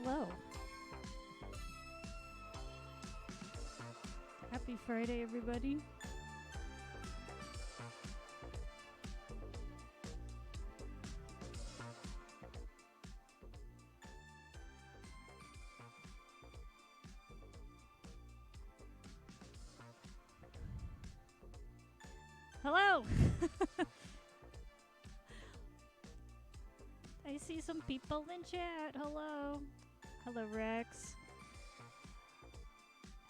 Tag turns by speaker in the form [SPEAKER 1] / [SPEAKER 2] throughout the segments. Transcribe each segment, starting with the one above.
[SPEAKER 1] hello. Happy Friday, everybody. Hello! I see some people in chat. Hello. Hello, Rex.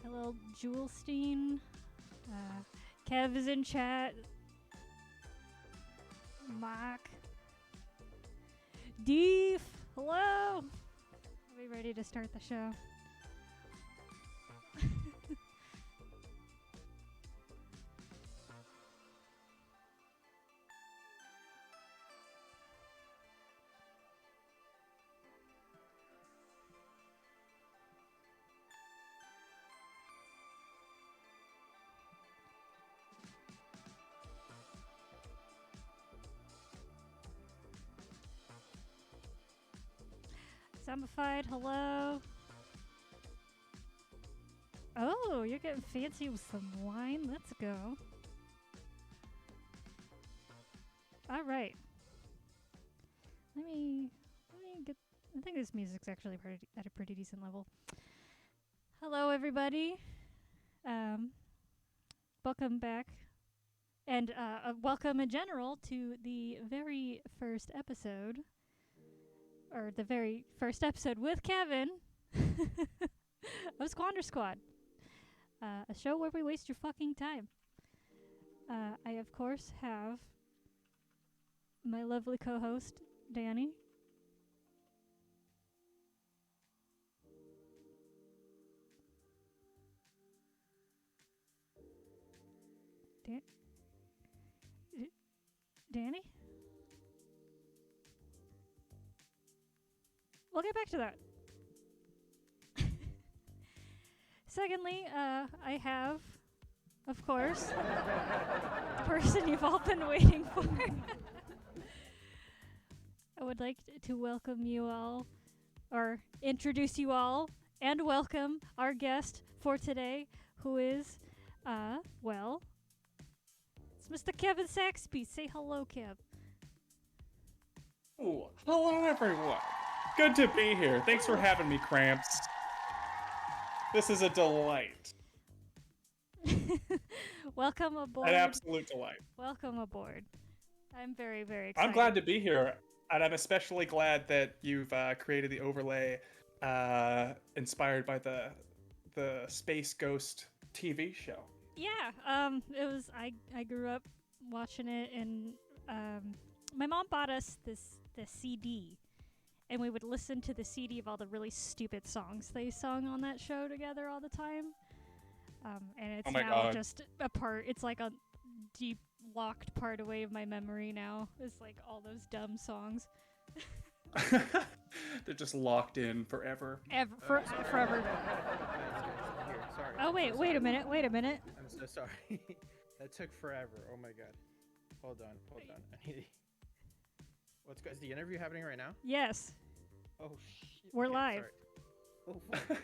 [SPEAKER 1] Hello, Jewelstein. Kev is in chat. Mark. Deef. Hello. Are we ready to start the show? Zombified, hello. Oh, you're getting fancy with some wine. Let's go. All right. Let me get. I think this music's actually at a pretty decent level. Hello, everybody. Welcome back, and welcome in general to the very first episode. Or the very first episode with Kevin of Squander Squad, a show where we waste your fucking time. I, of course, have my lovely co-host, Danny. Danny? We'll get back to that. Secondly, I have, of course, the person you've all been waiting for. I would like to welcome you all, or introduce you all, and welcome our guest for today, who is, well, it's Mr. Kevin Saxby. Say hello, Kev.
[SPEAKER 2] Oh, hello everyone. Good to be here. Thanks for having me, Cramps. This is a delight.
[SPEAKER 1] Welcome aboard.
[SPEAKER 2] An absolute delight.
[SPEAKER 1] Welcome aboard. I'm very, very excited.
[SPEAKER 2] I'm glad to be here, and I'm especially glad that you've created the overlay inspired by the Space Ghost TV show.
[SPEAKER 1] Yeah, it was. I grew up watching it, and my mom bought us the CD. And we would listen to the CD of all the really stupid songs they sung on that show together all the time. And it's now just a part. It's like a deep locked part away of my memory now. It's like all those dumb songs.
[SPEAKER 2] They're just locked in forever.
[SPEAKER 1] Forever.
[SPEAKER 3] Here, sorry.
[SPEAKER 1] Oh wait,
[SPEAKER 3] so
[SPEAKER 1] wait a minute.
[SPEAKER 3] I'm so sorry. That took forever. Oh my god. Hold on. I need. What's good? Is the interview happening right now?
[SPEAKER 1] Yes.
[SPEAKER 3] Oh shit.
[SPEAKER 1] We're live.
[SPEAKER 3] Sorry. Oh fuck.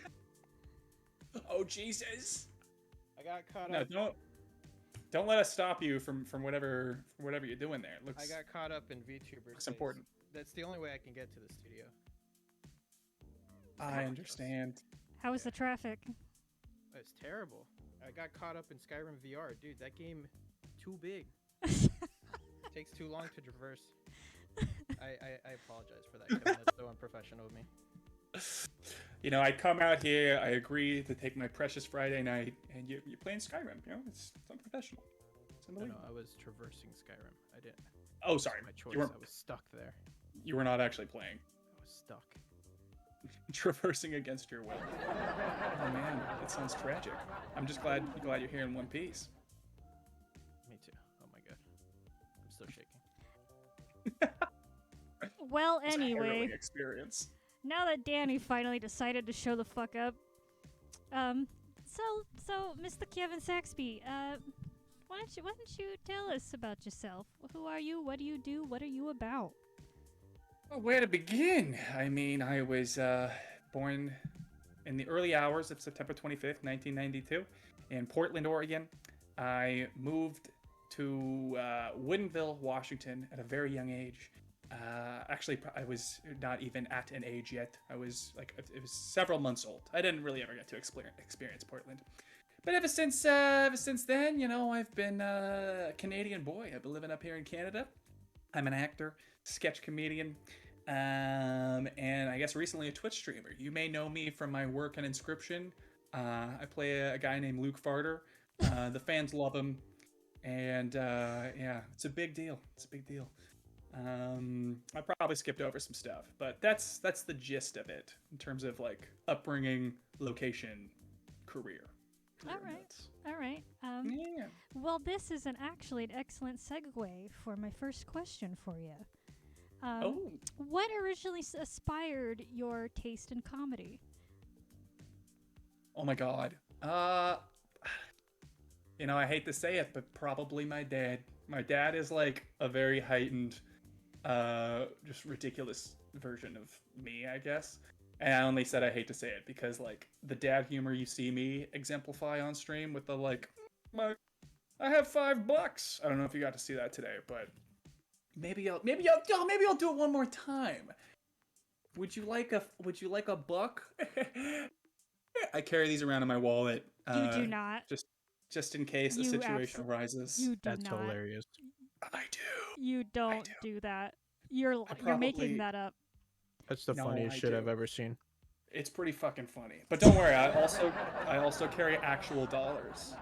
[SPEAKER 2] Oh Jesus.
[SPEAKER 3] I got caught up.
[SPEAKER 2] No, don't let us stop you from whatever you're doing there. It looks.
[SPEAKER 3] I got caught up in VTuber.
[SPEAKER 2] Looks important.
[SPEAKER 3] That's the only way I can get to the studio.
[SPEAKER 2] I understand.
[SPEAKER 1] How was the traffic?
[SPEAKER 3] It's terrible. I got caught up in Skyrim VR, dude. That game, too big. Takes too long to traverse. I apologize for that, Kevin. That's so unprofessional of me.
[SPEAKER 2] You know, I come out here, I agree to take my precious Friday night, and you're playing Skyrim. You know, it's unprofessional. It's unbelievable.
[SPEAKER 3] No, I was traversing Skyrim. I didn't.
[SPEAKER 2] Oh, sorry.
[SPEAKER 3] My choice.
[SPEAKER 2] I
[SPEAKER 3] was stuck there.
[SPEAKER 2] You were not actually playing.
[SPEAKER 3] I was stuck.
[SPEAKER 2] Traversing against your will. Oh man, that sounds tragic. I'm just glad you're here in one piece.
[SPEAKER 3] Me too. Oh my god. I'm still shaking.
[SPEAKER 1] Well,
[SPEAKER 2] It's a
[SPEAKER 1] anyway.
[SPEAKER 2] harrowing experience.
[SPEAKER 1] Now that Danny finally decided to show the fuck up, so Mr. Kevin Saxby, why don't you tell us about yourself? Who are you? What do you do? What are you about?
[SPEAKER 2] Well, where to begin? I mean, I was born in the early hours of September 25th, 1992, in Portland, Oregon. I moved to Woodinville, Washington at a very young age. Actually, I was not even at an age yet. I was like, it was several months old. I didn't really ever get to experience Portland. But ever since then, you know, I've been a Canadian boy. I've been living up here in Canada. I'm an actor, sketch comedian, and I guess recently a Twitch streamer. You may know me from my work on Inscription. I play a guy named Luke Farter. The fans love him, and yeah, it's a big deal. It's a big deal. I probably skipped over some stuff, but that's the gist of it in terms of like upbringing, location, career.
[SPEAKER 1] All right.
[SPEAKER 2] Yeah.
[SPEAKER 1] Well, this is actually an excellent segue for my first question for you. What originally inspired your taste in comedy?
[SPEAKER 2] Oh my god. You know, I hate to say it, but probably my dad. My dad is like a very heightened, just ridiculous version of me, I guess. And I only said I hate to say it because like the dad humor you see me exemplify on stream with the like, I have $5. I don't know if you got to see that today, but maybe I'll do it one more time. Would you like a buck? I carry these around in my wallet.
[SPEAKER 1] You do not.
[SPEAKER 2] Just in case a situation arises.
[SPEAKER 1] You do
[SPEAKER 3] That's
[SPEAKER 1] not.
[SPEAKER 3] hilarious.
[SPEAKER 2] I do.
[SPEAKER 1] You don't do that. You're making that up.
[SPEAKER 3] That's the
[SPEAKER 2] No,
[SPEAKER 3] funniest
[SPEAKER 2] I
[SPEAKER 3] shit
[SPEAKER 2] do.
[SPEAKER 3] I've ever seen.
[SPEAKER 2] It's pretty fucking funny. But don't worry, I also carry actual dollars.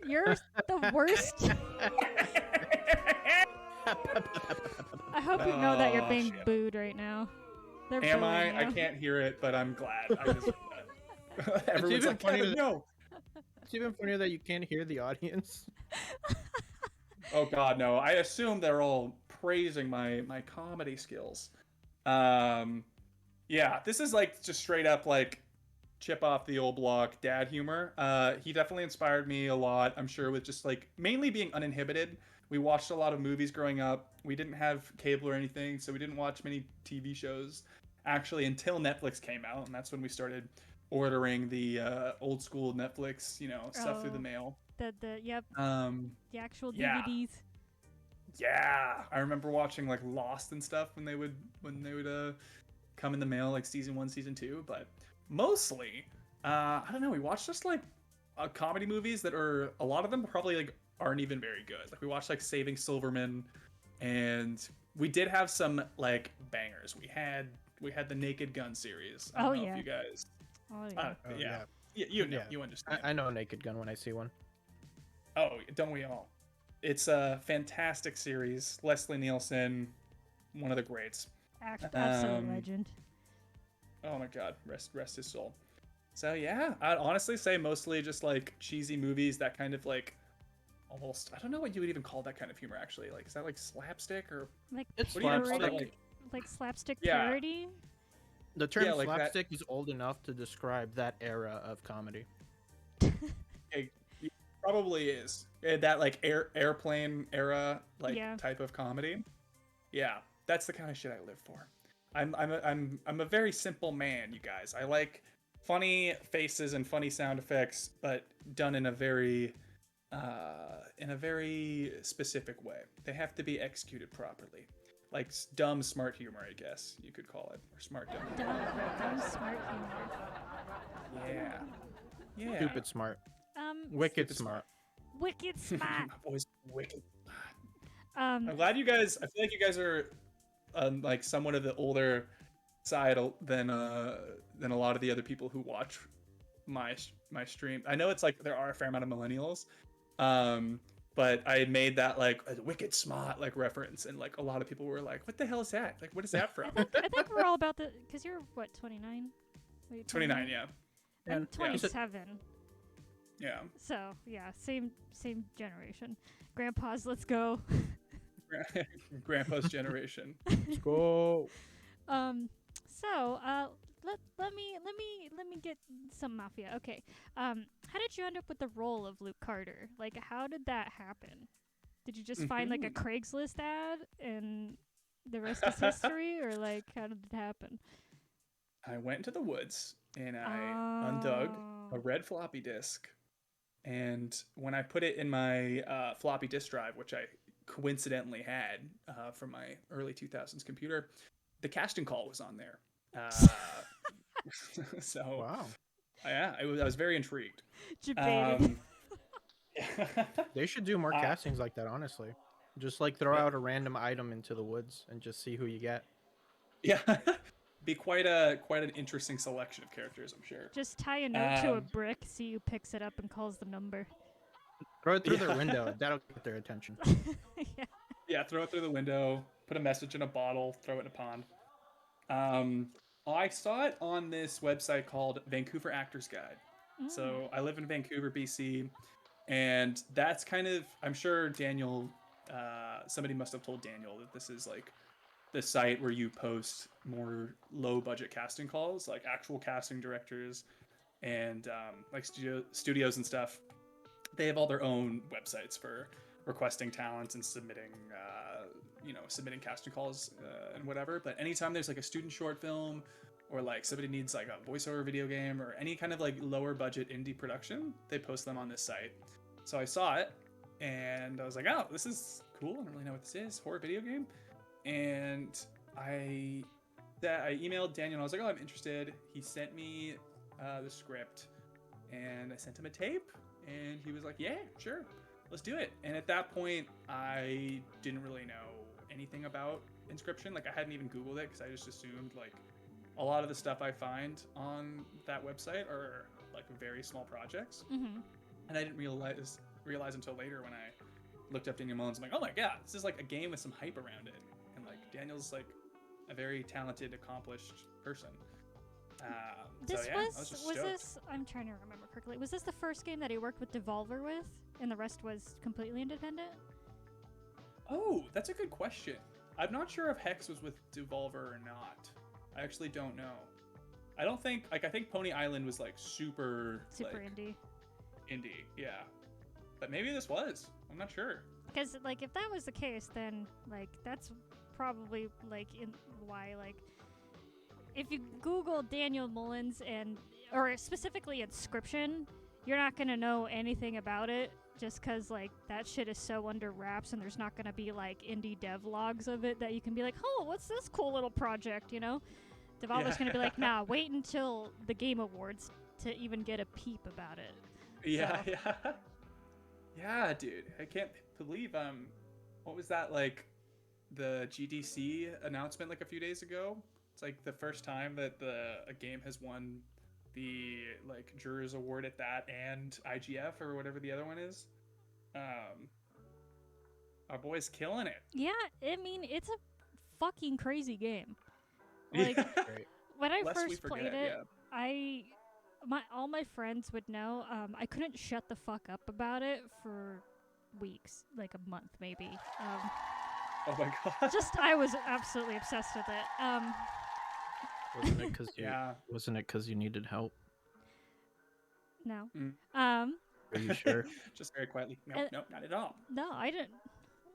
[SPEAKER 1] You're the worst. I hope you know that you're being
[SPEAKER 2] shit.
[SPEAKER 1] booed right now. They're
[SPEAKER 2] Am
[SPEAKER 1] booing
[SPEAKER 2] I?
[SPEAKER 1] you.
[SPEAKER 2] I can't hear it, but I'm glad. I just everyone's
[SPEAKER 3] even
[SPEAKER 2] like,
[SPEAKER 3] funnier
[SPEAKER 2] Kevin, no.
[SPEAKER 3] It's even funnier that you can't hear the audience.
[SPEAKER 2] Oh god, no. I assume they're all praising my comedy skills. Yeah, this is like just straight up like chip off the old block dad humor. He definitely inspired me a lot. I'm sure with just like mainly being uninhibited. We watched a lot of movies growing up. We didn't have cable or anything, so we didn't watch many TV shows actually until Netflix came out, and that's when we started ordering the old school Netflix, you know, stuff through the mail.
[SPEAKER 1] The actual
[SPEAKER 2] yeah.
[SPEAKER 1] DVDs.
[SPEAKER 2] Yeah, I remember watching like Lost and stuff when they would come in the mail, like season 1, season 2. But mostly, I don't know. We watched just like comedy movies that are a lot of them probably like aren't even very good. Like we watched like Saving Silverman, and we did have some like bangers. We had the Naked Gun series. I don't know if you guys.
[SPEAKER 1] Oh yeah.
[SPEAKER 2] You understand.
[SPEAKER 3] I know Naked Gun when I see one.
[SPEAKER 2] Oh, don't we all? It's a fantastic series. Leslie Nielsen, one of the greats.
[SPEAKER 1] Absolute legend.
[SPEAKER 2] Oh my god, rest his soul. So yeah, I'd honestly say mostly just like cheesy movies that kind of like almost, I don't know what you would even call that kind of humor actually. Like is that like slapstick or
[SPEAKER 1] Like
[SPEAKER 3] It's
[SPEAKER 2] what do you call
[SPEAKER 3] slapstick.
[SPEAKER 2] that?
[SPEAKER 1] like slapstick
[SPEAKER 2] Yeah.
[SPEAKER 1] parody?
[SPEAKER 3] The term
[SPEAKER 2] like that-
[SPEAKER 3] slapstick is old enough to describe that era of comedy.
[SPEAKER 2] It probably is. That like airplane era like
[SPEAKER 1] Yeah.
[SPEAKER 2] type of comedy. Yeah, that's the kind of shit I live for. I'm a very simple man, you guys. I like funny faces and funny sound effects, but done in a very specific way. They have to be executed properly. Like dumb smart humor, I guess you could call it, or smart dumb.
[SPEAKER 1] Dumb smart humor.
[SPEAKER 2] Yeah.
[SPEAKER 3] Stupid smart. Wicked
[SPEAKER 2] Stupid
[SPEAKER 3] smart.
[SPEAKER 1] Wicked smart.
[SPEAKER 2] My voice wicked.
[SPEAKER 1] um,
[SPEAKER 2] I'm glad you guys. I feel like you guys are like somewhat of the older side than a lot of the other people who watch my stream. I know it's like there are a fair amount of millennials, but I made that like a wicked smart like reference, and like a lot of people were like, "What the hell is that? Like, what is that from?"
[SPEAKER 1] I think we're all about the, because you're what, 29?
[SPEAKER 2] 29, yeah,
[SPEAKER 1] I'm
[SPEAKER 3] And
[SPEAKER 1] 27.
[SPEAKER 2] yeah.
[SPEAKER 1] So yeah, same generation. Grandpas, let's go.
[SPEAKER 2] Grandpa's generation.
[SPEAKER 3] Let's go.
[SPEAKER 1] So let me get some mafia. Okay. How did you end up with the role of Luke Carter? Like, how did that happen? Did you just find like a Craigslist ad and the rest is history, or like how did it happen?
[SPEAKER 2] I went into the woods and I undug a red floppy disk. And when I put it in my floppy disk drive, which I coincidentally had from my early 2000s computer, the casting call was on there. So,
[SPEAKER 3] Wow.
[SPEAKER 2] yeah, I was very intrigued.
[SPEAKER 1] Debated.
[SPEAKER 3] They should do more
[SPEAKER 2] Uh,
[SPEAKER 3] castings like that, honestly. Just like throw out a random item into the woods and just see who you get.
[SPEAKER 2] Yeah, be quite an interesting selection of characters, I'm sure.
[SPEAKER 1] Just tie a note to a brick, see who picks it up and calls the number.
[SPEAKER 3] Throw it through their window. That'll get their attention.
[SPEAKER 1] Yeah.
[SPEAKER 2] Yeah, throw it through the window, put a message in a bottle, throw it in a pond. I saw it on this website called Vancouver Actors Guide. So I live in Vancouver, BC, and that's kind of, I'm sure Daniel, somebody must have told Daniel that this is like the site where you post more low budget casting calls, like actual casting directors and like studios and stuff. They have all their own websites for requesting talents and submitting submitting casting calls and whatever. But anytime there's like a student short film or like somebody needs like a voiceover video game or any kind of like lower budget indie production, they post them on this site. So I saw it and I was like, oh, this is cool. I don't really know what this is. Horror video game. And I emailed Daniel and I was like, oh, I'm interested. He sent me the script and I sent him a tape and he was like, yeah, sure, let's do it. And at that point, I didn't really know anything about Inscription. Like, I hadn't even Googled it because I just assumed like a lot of the stuff I find on that website are like very small projects.
[SPEAKER 1] Mm-hmm.
[SPEAKER 2] And I didn't realize until later when I looked up Daniel Mullins. I'm like, oh my god, this is like a game with some hype around it. And like Daniel's like a very talented, accomplished person.
[SPEAKER 1] Was this? I'm trying to remember correctly. Was this the first game that he worked with Devolver with, and the rest was completely independent?
[SPEAKER 2] Oh, that's a good question. I'm not sure if Hex was with Devolver or not. I actually don't know. I think Pony Island was like super
[SPEAKER 1] indie.
[SPEAKER 2] Indie, yeah. But maybe this was. I'm not sure.
[SPEAKER 1] Because like if that was the case, then like that's probably like why like. If you Google Daniel Mullins or specifically Inscription, you're not going to know anything about it just because, like, that shit is so under wraps and there's not going to be, like, indie dev logs of it that you can be like, oh, what's this cool little project, you know? Devolver's going to be like, nah, wait until the Game Awards to even get a peep about it.
[SPEAKER 2] Yeah, so. Yeah. Yeah, dude. I can't believe, what was that, like, the GDC announcement, like, a few days ago? It's like the first time that a game has won the like Jurors Award at that and IGF or whatever the other one is. Our boy's killing it.
[SPEAKER 1] Yeah, I mean it's a fucking crazy game. Like when I first played it, yeah. All my friends would know. I couldn't shut the fuck up about it for weeks, like a month maybe.
[SPEAKER 2] Oh my god!
[SPEAKER 1] I was absolutely obsessed with it.
[SPEAKER 3] Wasn't it because you needed help?
[SPEAKER 1] No.
[SPEAKER 3] Are you sure?
[SPEAKER 2] Just very quietly. No, not at all.
[SPEAKER 1] No, I didn't.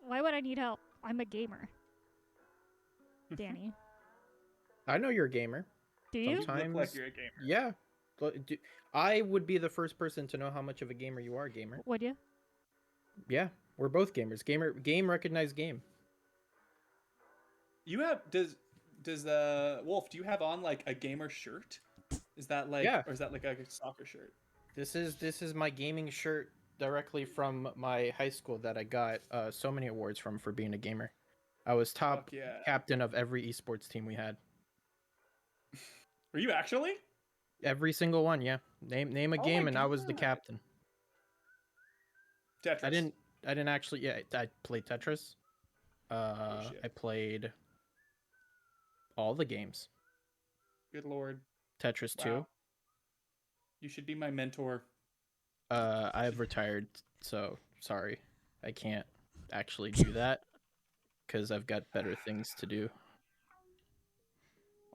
[SPEAKER 1] Why would I need help? I'm a gamer. Danny.
[SPEAKER 3] I know you're a gamer.
[SPEAKER 1] Do you?
[SPEAKER 2] Sometimes you look like you're a gamer.
[SPEAKER 3] Yeah. I would be the first person to know how much of a gamer you are, gamer.
[SPEAKER 1] Would you?
[SPEAKER 3] Yeah, we're both gamers. Game recognized game.
[SPEAKER 2] You have Does Wolf, do you have on like a gamer shirt? Is that like or is that like a soccer shirt?
[SPEAKER 3] This is my gaming shirt directly from my high school that I got so many awards from for being a gamer. I was top captain of every esports team we had.
[SPEAKER 2] Were you actually?
[SPEAKER 3] Every single one, yeah. Name a game and I was the captain.
[SPEAKER 2] Tetris.
[SPEAKER 3] I didn't actually I played Tetris. I played all the games.
[SPEAKER 2] Good lord.
[SPEAKER 3] Tetris 2.
[SPEAKER 2] You should be my mentor.
[SPEAKER 3] I've retired, so sorry. I can't actually do that because I've got better things to do.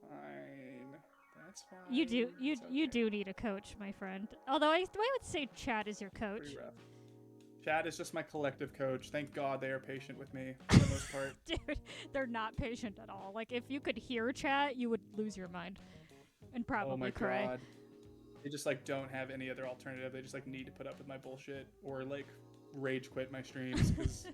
[SPEAKER 2] Fine. That's fine.
[SPEAKER 1] You do need a coach, my friend. Although I would say Chad is your coach.
[SPEAKER 2] Chad is just my collective coach. Thank God they are patient with me for the most part.
[SPEAKER 1] Dude, they're not patient at all. Like, if you could hear chat, you would lose your mind. and probably
[SPEAKER 2] Oh my
[SPEAKER 1] cry.
[SPEAKER 2] god. They just like don't have any other alternative. They just like need to put up with my bullshit or like rage quit my streams because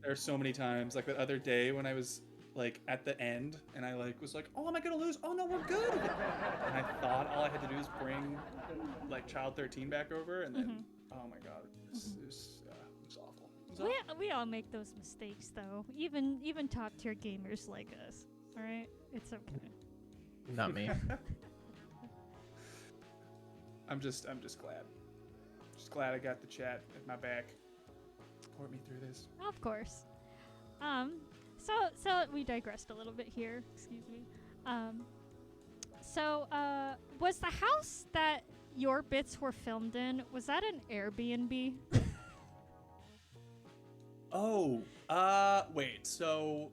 [SPEAKER 2] there are so many times like the other day when I was like at the end and I like was like, oh, am I gonna lose? Oh no, we're good. And I thought all I had to do is bring like Child 13 back over, and then oh my god, it was awful. It was awful.
[SPEAKER 1] We all make those mistakes though. Even top tier gamers like us. All right, it's okay.
[SPEAKER 3] Not me.
[SPEAKER 2] I'm just glad. Just glad I got the chat at my back. Support me through this.
[SPEAKER 1] Of course. So we digressed a little bit here. Excuse me. Was the house that your bits were filmed in, was that an Airbnb?
[SPEAKER 2] Oh, wait. So,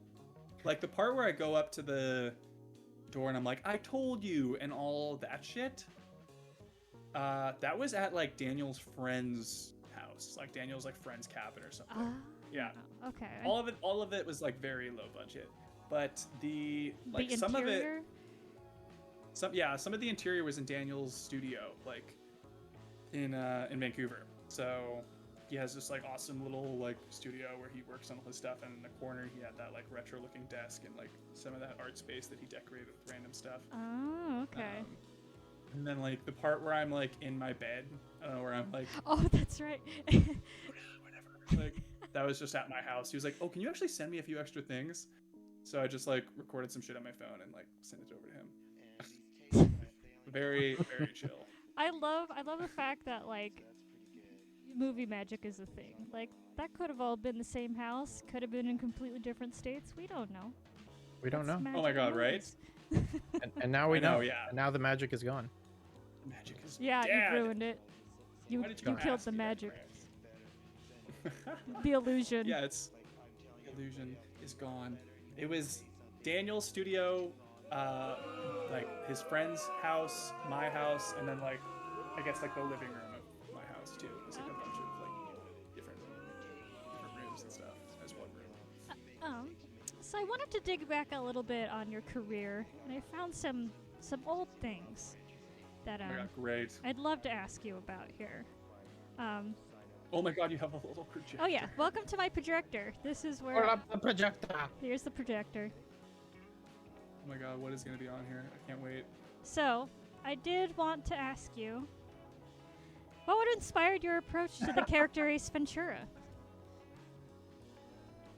[SPEAKER 2] like the part where I go up to the door and I'm like, I told you, and all that shit. That was at like Daniel's friend's house, like Daniel's like friend's cabin or something. Yeah.
[SPEAKER 1] Okay.
[SPEAKER 2] All of it was like very low budget, but
[SPEAKER 1] the
[SPEAKER 2] some of it,
[SPEAKER 1] interior?
[SPEAKER 2] some of the interior was in Daniel's studio, like in Vancouver. So he has this like awesome little like studio where he works on all his stuff, and in the corner he had that like retro looking desk and like some of that art space that he decorated with random stuff.
[SPEAKER 1] Oh, okay.
[SPEAKER 2] And then like the part where I'm like in my bed, I don't know, where I'm like,
[SPEAKER 1] oh, that's right.
[SPEAKER 2] whatever. Like that was just at my house. He was like, oh, can you actually send me a few extra things? So I just like recorded some shit on my phone and like sent it over to him. Very, very chill.
[SPEAKER 1] I love the fact that like movie magic is a thing. Like that could have all been the same house, could have been in completely different states. We don't know.
[SPEAKER 3] We don't know.
[SPEAKER 2] Oh my god, right?
[SPEAKER 3] And now we know.
[SPEAKER 2] Yeah.
[SPEAKER 3] And now the magic is gone.
[SPEAKER 2] Magic is
[SPEAKER 1] Yeah,
[SPEAKER 2] dead.
[SPEAKER 1] you ruined it. You
[SPEAKER 2] Why did you
[SPEAKER 1] killed
[SPEAKER 2] ask
[SPEAKER 1] the
[SPEAKER 2] me that
[SPEAKER 1] magic.
[SPEAKER 2] crap?
[SPEAKER 1] The illusion.
[SPEAKER 2] Yeah, the illusion is gone. It was Daniel's studio, like his friend's house, my house, and then like I guess like the living room of my house too. It was like a bunch of like different rooms and stuff as one room.
[SPEAKER 1] So I wanted to dig back a little bit on your career, and I found some old things that
[SPEAKER 2] Oh my god, great.
[SPEAKER 1] I'd love to ask you about here.
[SPEAKER 2] Oh my god, you have a little projector.
[SPEAKER 1] Oh yeah, welcome to my projector. This is where
[SPEAKER 3] Pull up the projector.
[SPEAKER 1] here's the projector.
[SPEAKER 2] Oh my god, what is gonna be on here? I can't wait.
[SPEAKER 1] So I did want to ask you, what would inspire your approach to the character Ace Ventura?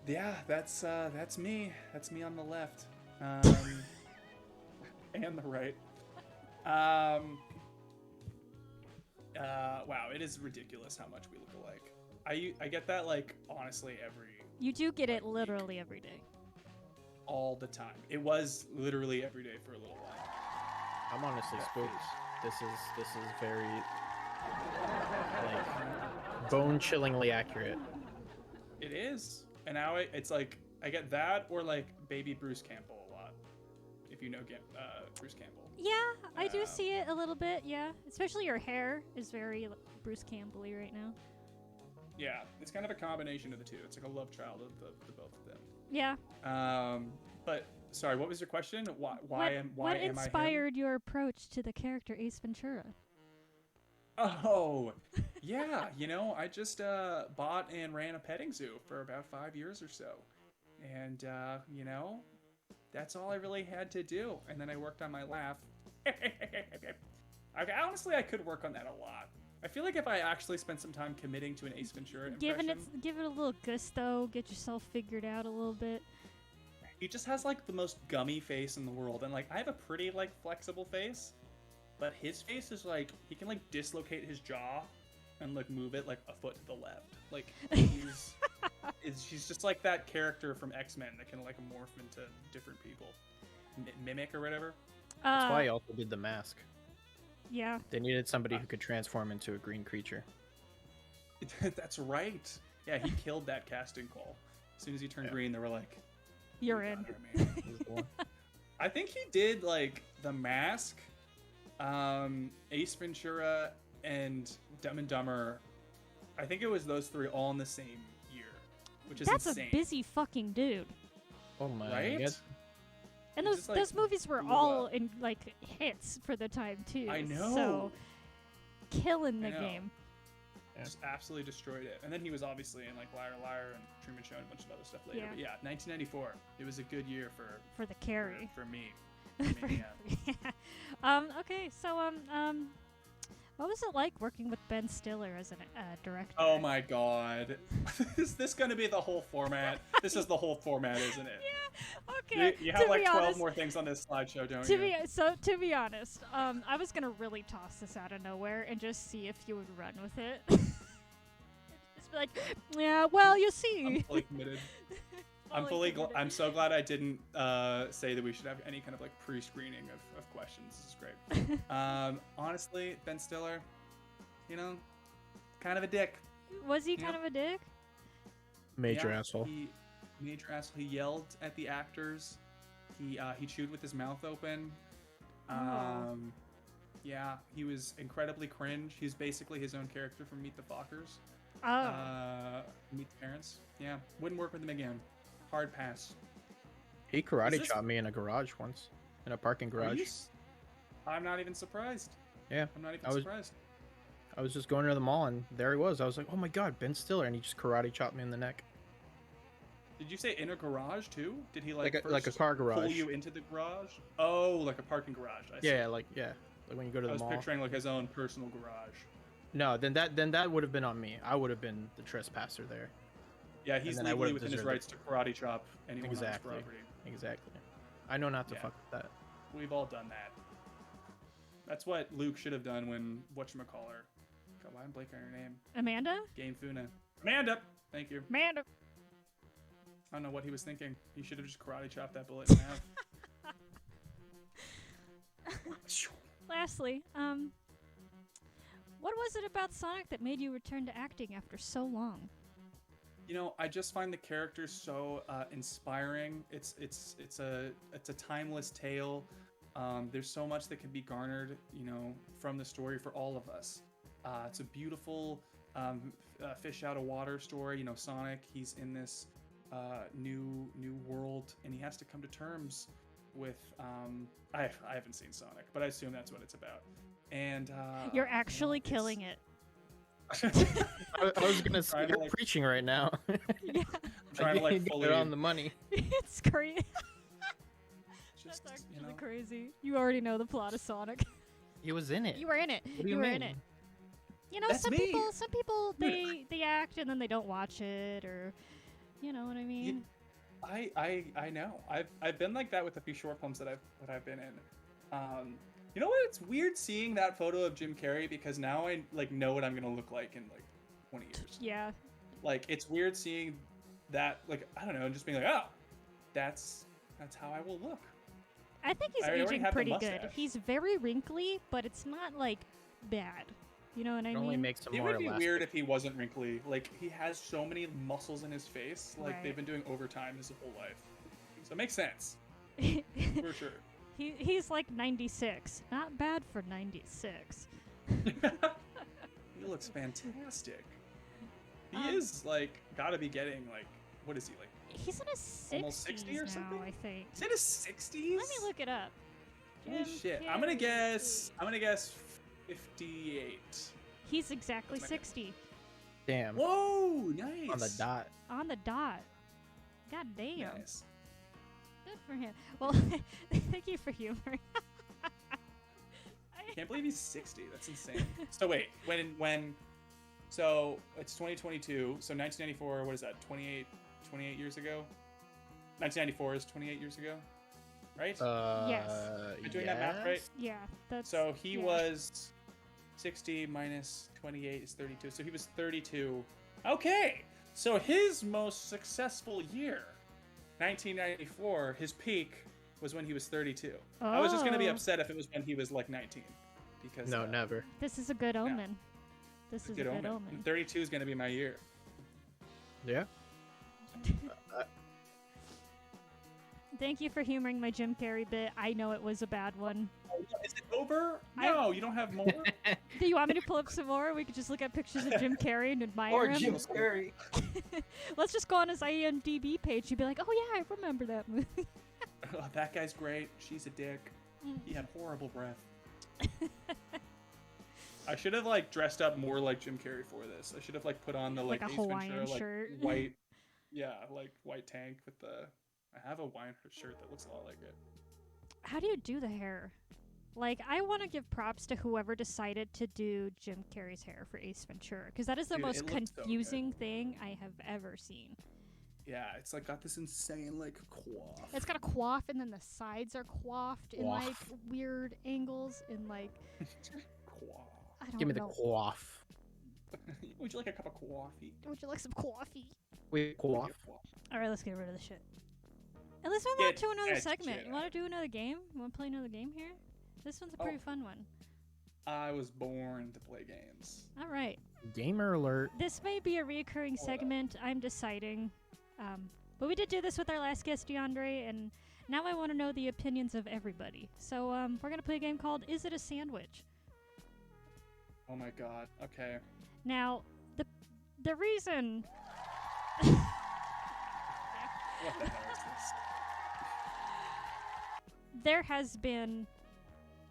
[SPEAKER 2] Yeah, that's me. That's me on the left, and the right. Wow, it is ridiculous how much we look alike. I get that like honestly
[SPEAKER 1] You do get it literally every day.
[SPEAKER 2] all the time. It was literally every day for a little while.
[SPEAKER 3] I'm honestly spooked. This is very like bone-chillingly accurate.
[SPEAKER 2] It is, and now it's like I get that or like baby Bruce Campbell a lot. If you know Bruce Campbell.
[SPEAKER 1] Yeah, I do see it a little bit, yeah. Especially your hair is very Bruce Campbell-y right now.
[SPEAKER 2] Yeah, it's kind of a combination of the two. It's like a love child of the both of them.
[SPEAKER 1] Yeah.
[SPEAKER 2] But sorry, what was your question? Why
[SPEAKER 1] What
[SPEAKER 2] am I him?
[SPEAKER 1] inspired your approach to the character Ace Ventura?
[SPEAKER 2] Oh, yeah. I just bought and ran a petting zoo for about 5 years or so, and that's all I really had to do. And then I worked on my laugh. Honestly, I could work on that a lot. I feel like if I actually spent some time committing to an Ace Ventura impression,
[SPEAKER 1] Give it a little gusto, get yourself figured out a little bit.
[SPEAKER 2] he just has like the most gummy face in the world, and like I have a pretty like flexible face, but his face is like he can like dislocate his jaw and like move it like a foot to the left. Like he's just like that character from X-Men that can like morph into different people, mimic or whatever.
[SPEAKER 3] That's why he also did the mask.
[SPEAKER 1] Yeah.
[SPEAKER 3] They needed somebody who could transform into a green creature.
[SPEAKER 2] That's right. Yeah, he killed that casting call. As soon as he turned green, they were like,
[SPEAKER 1] You're in.
[SPEAKER 2] I think he did like the mask, Ace Ventura, and Dumb and Dumber. I think it was those three all in the same year, which is
[SPEAKER 1] That's
[SPEAKER 2] insane.
[SPEAKER 1] a busy fucking dude.
[SPEAKER 3] Oh my
[SPEAKER 2] Right?
[SPEAKER 3] god.
[SPEAKER 1] And
[SPEAKER 2] It just, like,
[SPEAKER 1] those movies were
[SPEAKER 2] blew
[SPEAKER 1] all
[SPEAKER 2] up.
[SPEAKER 1] in like hits for the time too.
[SPEAKER 2] I know.
[SPEAKER 1] So killing
[SPEAKER 2] I
[SPEAKER 1] the
[SPEAKER 2] know.
[SPEAKER 1] game.
[SPEAKER 2] Just absolutely destroyed it. And then he was obviously in like Liar Liar and Truman Show and a bunch of other stuff later.
[SPEAKER 1] Yeah.
[SPEAKER 2] But yeah, 1994. It was a good year
[SPEAKER 1] For the carry.
[SPEAKER 2] for me.
[SPEAKER 1] For-
[SPEAKER 2] Yeah.
[SPEAKER 1] yeah. Okay, so what was it like working with Ben Stiller as a director?
[SPEAKER 2] Oh my god. Is this going to be the whole format? This is the whole format, isn't it?
[SPEAKER 1] Yeah. Okay.
[SPEAKER 2] You have
[SPEAKER 1] to
[SPEAKER 2] like
[SPEAKER 1] be
[SPEAKER 2] 12
[SPEAKER 1] honest,
[SPEAKER 2] more things on this slideshow, don't
[SPEAKER 1] To
[SPEAKER 2] you?
[SPEAKER 1] to be honest, I was gonna really toss this out of nowhere and just see if you would run with it. Just be like, yeah, well, you
[SPEAKER 2] I'm
[SPEAKER 1] see.
[SPEAKER 2] fully committed. I'm so glad I didn't say that we should have any kind of like pre-screening of questions. This is great. Honestly, Ben Stiller, you know, kind of a dick.
[SPEAKER 1] Was he
[SPEAKER 2] Yeah.
[SPEAKER 1] kind of a dick?
[SPEAKER 3] Major
[SPEAKER 2] Yeah,
[SPEAKER 3] asshole.
[SPEAKER 2] Major asshole. He yelled at the actors. He chewed with his mouth open.
[SPEAKER 1] Oh.
[SPEAKER 2] Yeah, he was incredibly cringe. He's basically his own character from Meet the Fockers.
[SPEAKER 1] Oh.
[SPEAKER 2] Meet the Parents. Yeah, wouldn't work with him again. Hard pass.
[SPEAKER 3] He karate
[SPEAKER 2] Is this-
[SPEAKER 3] chopped me in a garage once, in a parking
[SPEAKER 2] Are
[SPEAKER 3] garage.
[SPEAKER 2] you I'm not even surprised.
[SPEAKER 3] Yeah,
[SPEAKER 2] I'm not even
[SPEAKER 3] I was-
[SPEAKER 2] surprised.
[SPEAKER 3] I was just going to the mall and there he was. I was like, oh my god, Ben Stiller, and he just karate chopped me in the neck,
[SPEAKER 2] Did you say in a garage too? Did he like
[SPEAKER 3] like a
[SPEAKER 2] first
[SPEAKER 3] car
[SPEAKER 2] pull
[SPEAKER 3] garage.
[SPEAKER 2] you into the garage? Oh, like a parking garage. I see.
[SPEAKER 3] Yeah, like when you go to
[SPEAKER 2] I
[SPEAKER 3] the
[SPEAKER 2] was
[SPEAKER 3] mall.
[SPEAKER 2] picturing like his own personal garage.
[SPEAKER 3] No, then that would have been on me. I would have been the trespasser there.
[SPEAKER 2] Yeah, he's
[SPEAKER 3] then I
[SPEAKER 2] legally
[SPEAKER 3] would've
[SPEAKER 2] within his
[SPEAKER 3] deserved it.
[SPEAKER 2] rights to karate chop anyone
[SPEAKER 3] Exactly.
[SPEAKER 2] on his property.
[SPEAKER 3] Exactly. I know not to
[SPEAKER 2] Yeah.
[SPEAKER 3] fuck with that.
[SPEAKER 2] We've all done that. That's what Luke should have done when whatchamacallit. God, why am I blanking on her name?
[SPEAKER 1] Amanda?
[SPEAKER 2] Game Funa. Amanda! Thank you.
[SPEAKER 1] Amanda.
[SPEAKER 2] I don't know what he was thinking. He should have just karate chopped that bullet in half.
[SPEAKER 1] Lastly, what was it about Sonic that made you return to acting after so long?
[SPEAKER 2] You know, I just find the characters so inspiring. It's a timeless tale. There's so much that can be garnered, you know, from the story for all of us. It's a beautiful fish out of water story. You know, Sonic, he's in this new world, and he has to come to terms with. I haven't seen Sonic, but I assume that's what it's about. And
[SPEAKER 1] You're actually killing it.
[SPEAKER 3] I was gonna say
[SPEAKER 2] Trying to,
[SPEAKER 3] you're
[SPEAKER 2] like-
[SPEAKER 3] preaching right now.
[SPEAKER 1] Yeah,
[SPEAKER 2] trying to like
[SPEAKER 3] You get
[SPEAKER 2] fully
[SPEAKER 3] it on the money.
[SPEAKER 1] it's crazy.
[SPEAKER 2] just
[SPEAKER 1] That's
[SPEAKER 2] you
[SPEAKER 1] actually
[SPEAKER 2] know.
[SPEAKER 1] crazy. You already know the plot of Sonic.
[SPEAKER 3] He was in it.
[SPEAKER 1] You were in it.
[SPEAKER 3] What do you
[SPEAKER 1] were
[SPEAKER 3] mean?
[SPEAKER 1] in it. You know,
[SPEAKER 2] That's
[SPEAKER 1] some
[SPEAKER 2] me.
[SPEAKER 1] people they act and then they don't watch it, or you know what I mean.
[SPEAKER 2] I know. I've been like that with a few short films that I've been in. You know what? It's weird seeing that photo of Jim Carrey because now I like know what I'm gonna look like in like 20 years.
[SPEAKER 1] Yeah.
[SPEAKER 2] Like it's weird seeing that. Like I don't know, just being like, oh, that's how I will look.
[SPEAKER 1] I think he's
[SPEAKER 2] I already
[SPEAKER 1] aging
[SPEAKER 2] have the
[SPEAKER 1] pretty good.
[SPEAKER 2] mustache.
[SPEAKER 1] He's very wrinkly, but it's not like bad. You know what I
[SPEAKER 3] It only
[SPEAKER 1] mean?
[SPEAKER 3] makes him
[SPEAKER 2] It
[SPEAKER 3] more
[SPEAKER 2] would be
[SPEAKER 3] elastic.
[SPEAKER 2] weird if he wasn't wrinkly. Like he has so many muscles in his face. Like
[SPEAKER 1] Right.
[SPEAKER 2] they've been doing overtime his whole life. So it makes sense for sure.
[SPEAKER 1] He's like 96. Not bad for 96.
[SPEAKER 2] He looks fantastic. He is like gotta be getting like what is he like?
[SPEAKER 1] He's in his 60s
[SPEAKER 2] Almost 60 or
[SPEAKER 1] now,
[SPEAKER 2] something?
[SPEAKER 1] I think.
[SPEAKER 2] Is it his 60s?
[SPEAKER 1] Let me look it up.
[SPEAKER 2] Holy
[SPEAKER 1] Jim
[SPEAKER 2] shit! I'm gonna
[SPEAKER 1] Carrey.
[SPEAKER 2] guess 58.
[SPEAKER 1] He's exactly
[SPEAKER 2] That's my
[SPEAKER 1] 60.
[SPEAKER 3] Damn.
[SPEAKER 2] Whoa! Nice.
[SPEAKER 3] On the dot.
[SPEAKER 1] On the dot. God damn.
[SPEAKER 2] Nice.
[SPEAKER 1] Good for him. Well, thank you for humoring.
[SPEAKER 2] Can't believe he's 60. That's insane. So wait, when? So it's 2022. So 1994. What is that? 28 years ago. 1994 is 28 years ago, right?
[SPEAKER 1] Yes.
[SPEAKER 2] Am I doing that math right?
[SPEAKER 1] Yeah, that's.
[SPEAKER 2] So he
[SPEAKER 1] yeah.
[SPEAKER 2] was 60 minus 28 is 32. So he was 32. Okay. So his most successful year, 1994, his peak was when he was 32. I was just going to be
[SPEAKER 1] Oh.
[SPEAKER 2] upset if it was when he was like 19. Because
[SPEAKER 3] No, never.
[SPEAKER 1] This is a good omen. This is a good
[SPEAKER 2] omen.
[SPEAKER 1] omen.
[SPEAKER 2] And 32 is going to be my year.
[SPEAKER 3] Yeah.
[SPEAKER 1] Thank you for humoring my Jim Carrey bit. I know it was a bad one.
[SPEAKER 2] Is it over? No, you don't have more.
[SPEAKER 1] Do you want me to pull up some more? We could just look at pictures of Jim Carrey and admire him.
[SPEAKER 3] Carrey.
[SPEAKER 1] Let's just go on his IMDb page. You'd be like, oh yeah, I remember that movie.
[SPEAKER 2] that guy's great. She's a dick.
[SPEAKER 1] Mm.
[SPEAKER 2] He had horrible breath. I should have like dressed up more like Jim Carrey for this. I should have like put on the
[SPEAKER 1] Like
[SPEAKER 2] like
[SPEAKER 1] a
[SPEAKER 2] Ace
[SPEAKER 1] Hawaiian
[SPEAKER 2] Ventura, like
[SPEAKER 1] shirt.
[SPEAKER 2] white, yeah, like white tank with the. I have a Hawaiian shirt that looks a lot like it.
[SPEAKER 1] How do you do the hair? Like, I want to give props to whoever decided to do Jim Carrey's hair for Ace Ventura, because that is the
[SPEAKER 2] Dude,
[SPEAKER 1] most
[SPEAKER 2] it looks so
[SPEAKER 1] confusing thing I have ever seen.
[SPEAKER 2] Yeah, it's like got this insane like coif.
[SPEAKER 1] It's got a coif, and then the sides are coiffed in like weird angles, and like
[SPEAKER 2] Coif.
[SPEAKER 1] I don't
[SPEAKER 3] Give me the
[SPEAKER 1] know.
[SPEAKER 3] quaff.
[SPEAKER 2] Would you like a cup of coffee?
[SPEAKER 1] Would you like some coffee?
[SPEAKER 3] Wait, quaff.
[SPEAKER 1] All right, let's get rid of the shit. And let's move on
[SPEAKER 2] Get
[SPEAKER 1] to another
[SPEAKER 2] that
[SPEAKER 1] segment.
[SPEAKER 2] shit
[SPEAKER 1] You want to do another game? You want to play another game here? This one's a pretty fun one.
[SPEAKER 2] I was born to play games.
[SPEAKER 1] All right.
[SPEAKER 3] Gamer alert.
[SPEAKER 1] This may be a reoccurring segment. I'm deciding. But we did do this with our last guest, DeAndre, and now I want to know the opinions of everybody. So we're going to play a game called Is It a Sandwich?
[SPEAKER 2] Oh my god. Okay.
[SPEAKER 1] Now, the reason...
[SPEAKER 2] What the hell is this?
[SPEAKER 1] There has been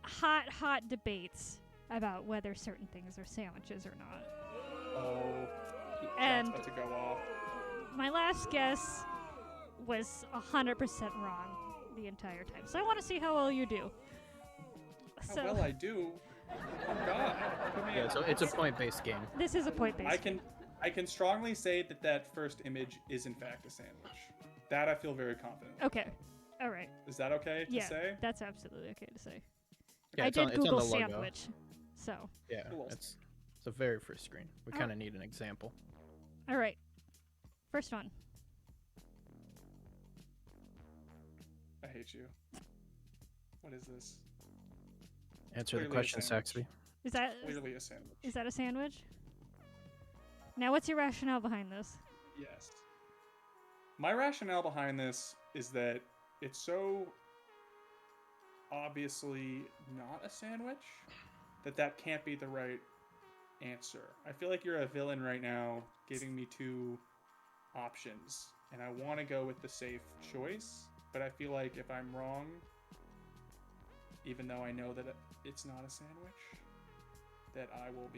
[SPEAKER 1] hot debates about whether certain things are sandwiches or not.
[SPEAKER 2] Oh.
[SPEAKER 1] And
[SPEAKER 2] that's about to go off.
[SPEAKER 1] my last guess was 100% wrong the entire time. So I want to see how well you do.
[SPEAKER 2] How well I do. Oh god. Put me
[SPEAKER 3] Yeah,
[SPEAKER 2] in.
[SPEAKER 3] so it's a point-based game.
[SPEAKER 1] This is a point-based.
[SPEAKER 2] I can strongly say that first image is in fact a sandwich. That I feel very confident.
[SPEAKER 1] Okay. All right.
[SPEAKER 2] Is that okay to
[SPEAKER 1] Yeah,
[SPEAKER 2] say?
[SPEAKER 1] that's absolutely okay to say.
[SPEAKER 3] Yeah,
[SPEAKER 1] I
[SPEAKER 3] it's
[SPEAKER 1] did
[SPEAKER 3] on, it's on
[SPEAKER 1] Google
[SPEAKER 3] the logo.
[SPEAKER 1] sandwich. So,
[SPEAKER 3] Yeah,
[SPEAKER 2] Cool.
[SPEAKER 3] it's the very first screen. We
[SPEAKER 1] Oh.
[SPEAKER 3] kind of need an example.
[SPEAKER 1] all right. First one.
[SPEAKER 2] I hate you. What is this?
[SPEAKER 3] Answer the
[SPEAKER 2] Clearly a
[SPEAKER 3] question,
[SPEAKER 2] sandwich.
[SPEAKER 3] Saxby.
[SPEAKER 1] Is that
[SPEAKER 2] Clearly a sandwich.
[SPEAKER 1] is that a sandwich? Now, what's your rationale behind this?
[SPEAKER 2] Yes. My rationale behind this is that it's so obviously not a sandwich that can't be the right answer. I feel like you're a villain right now giving me two options, and I want to go with the safe choice, but I feel like if I'm wrong, even though I know that it's not a sandwich, that I will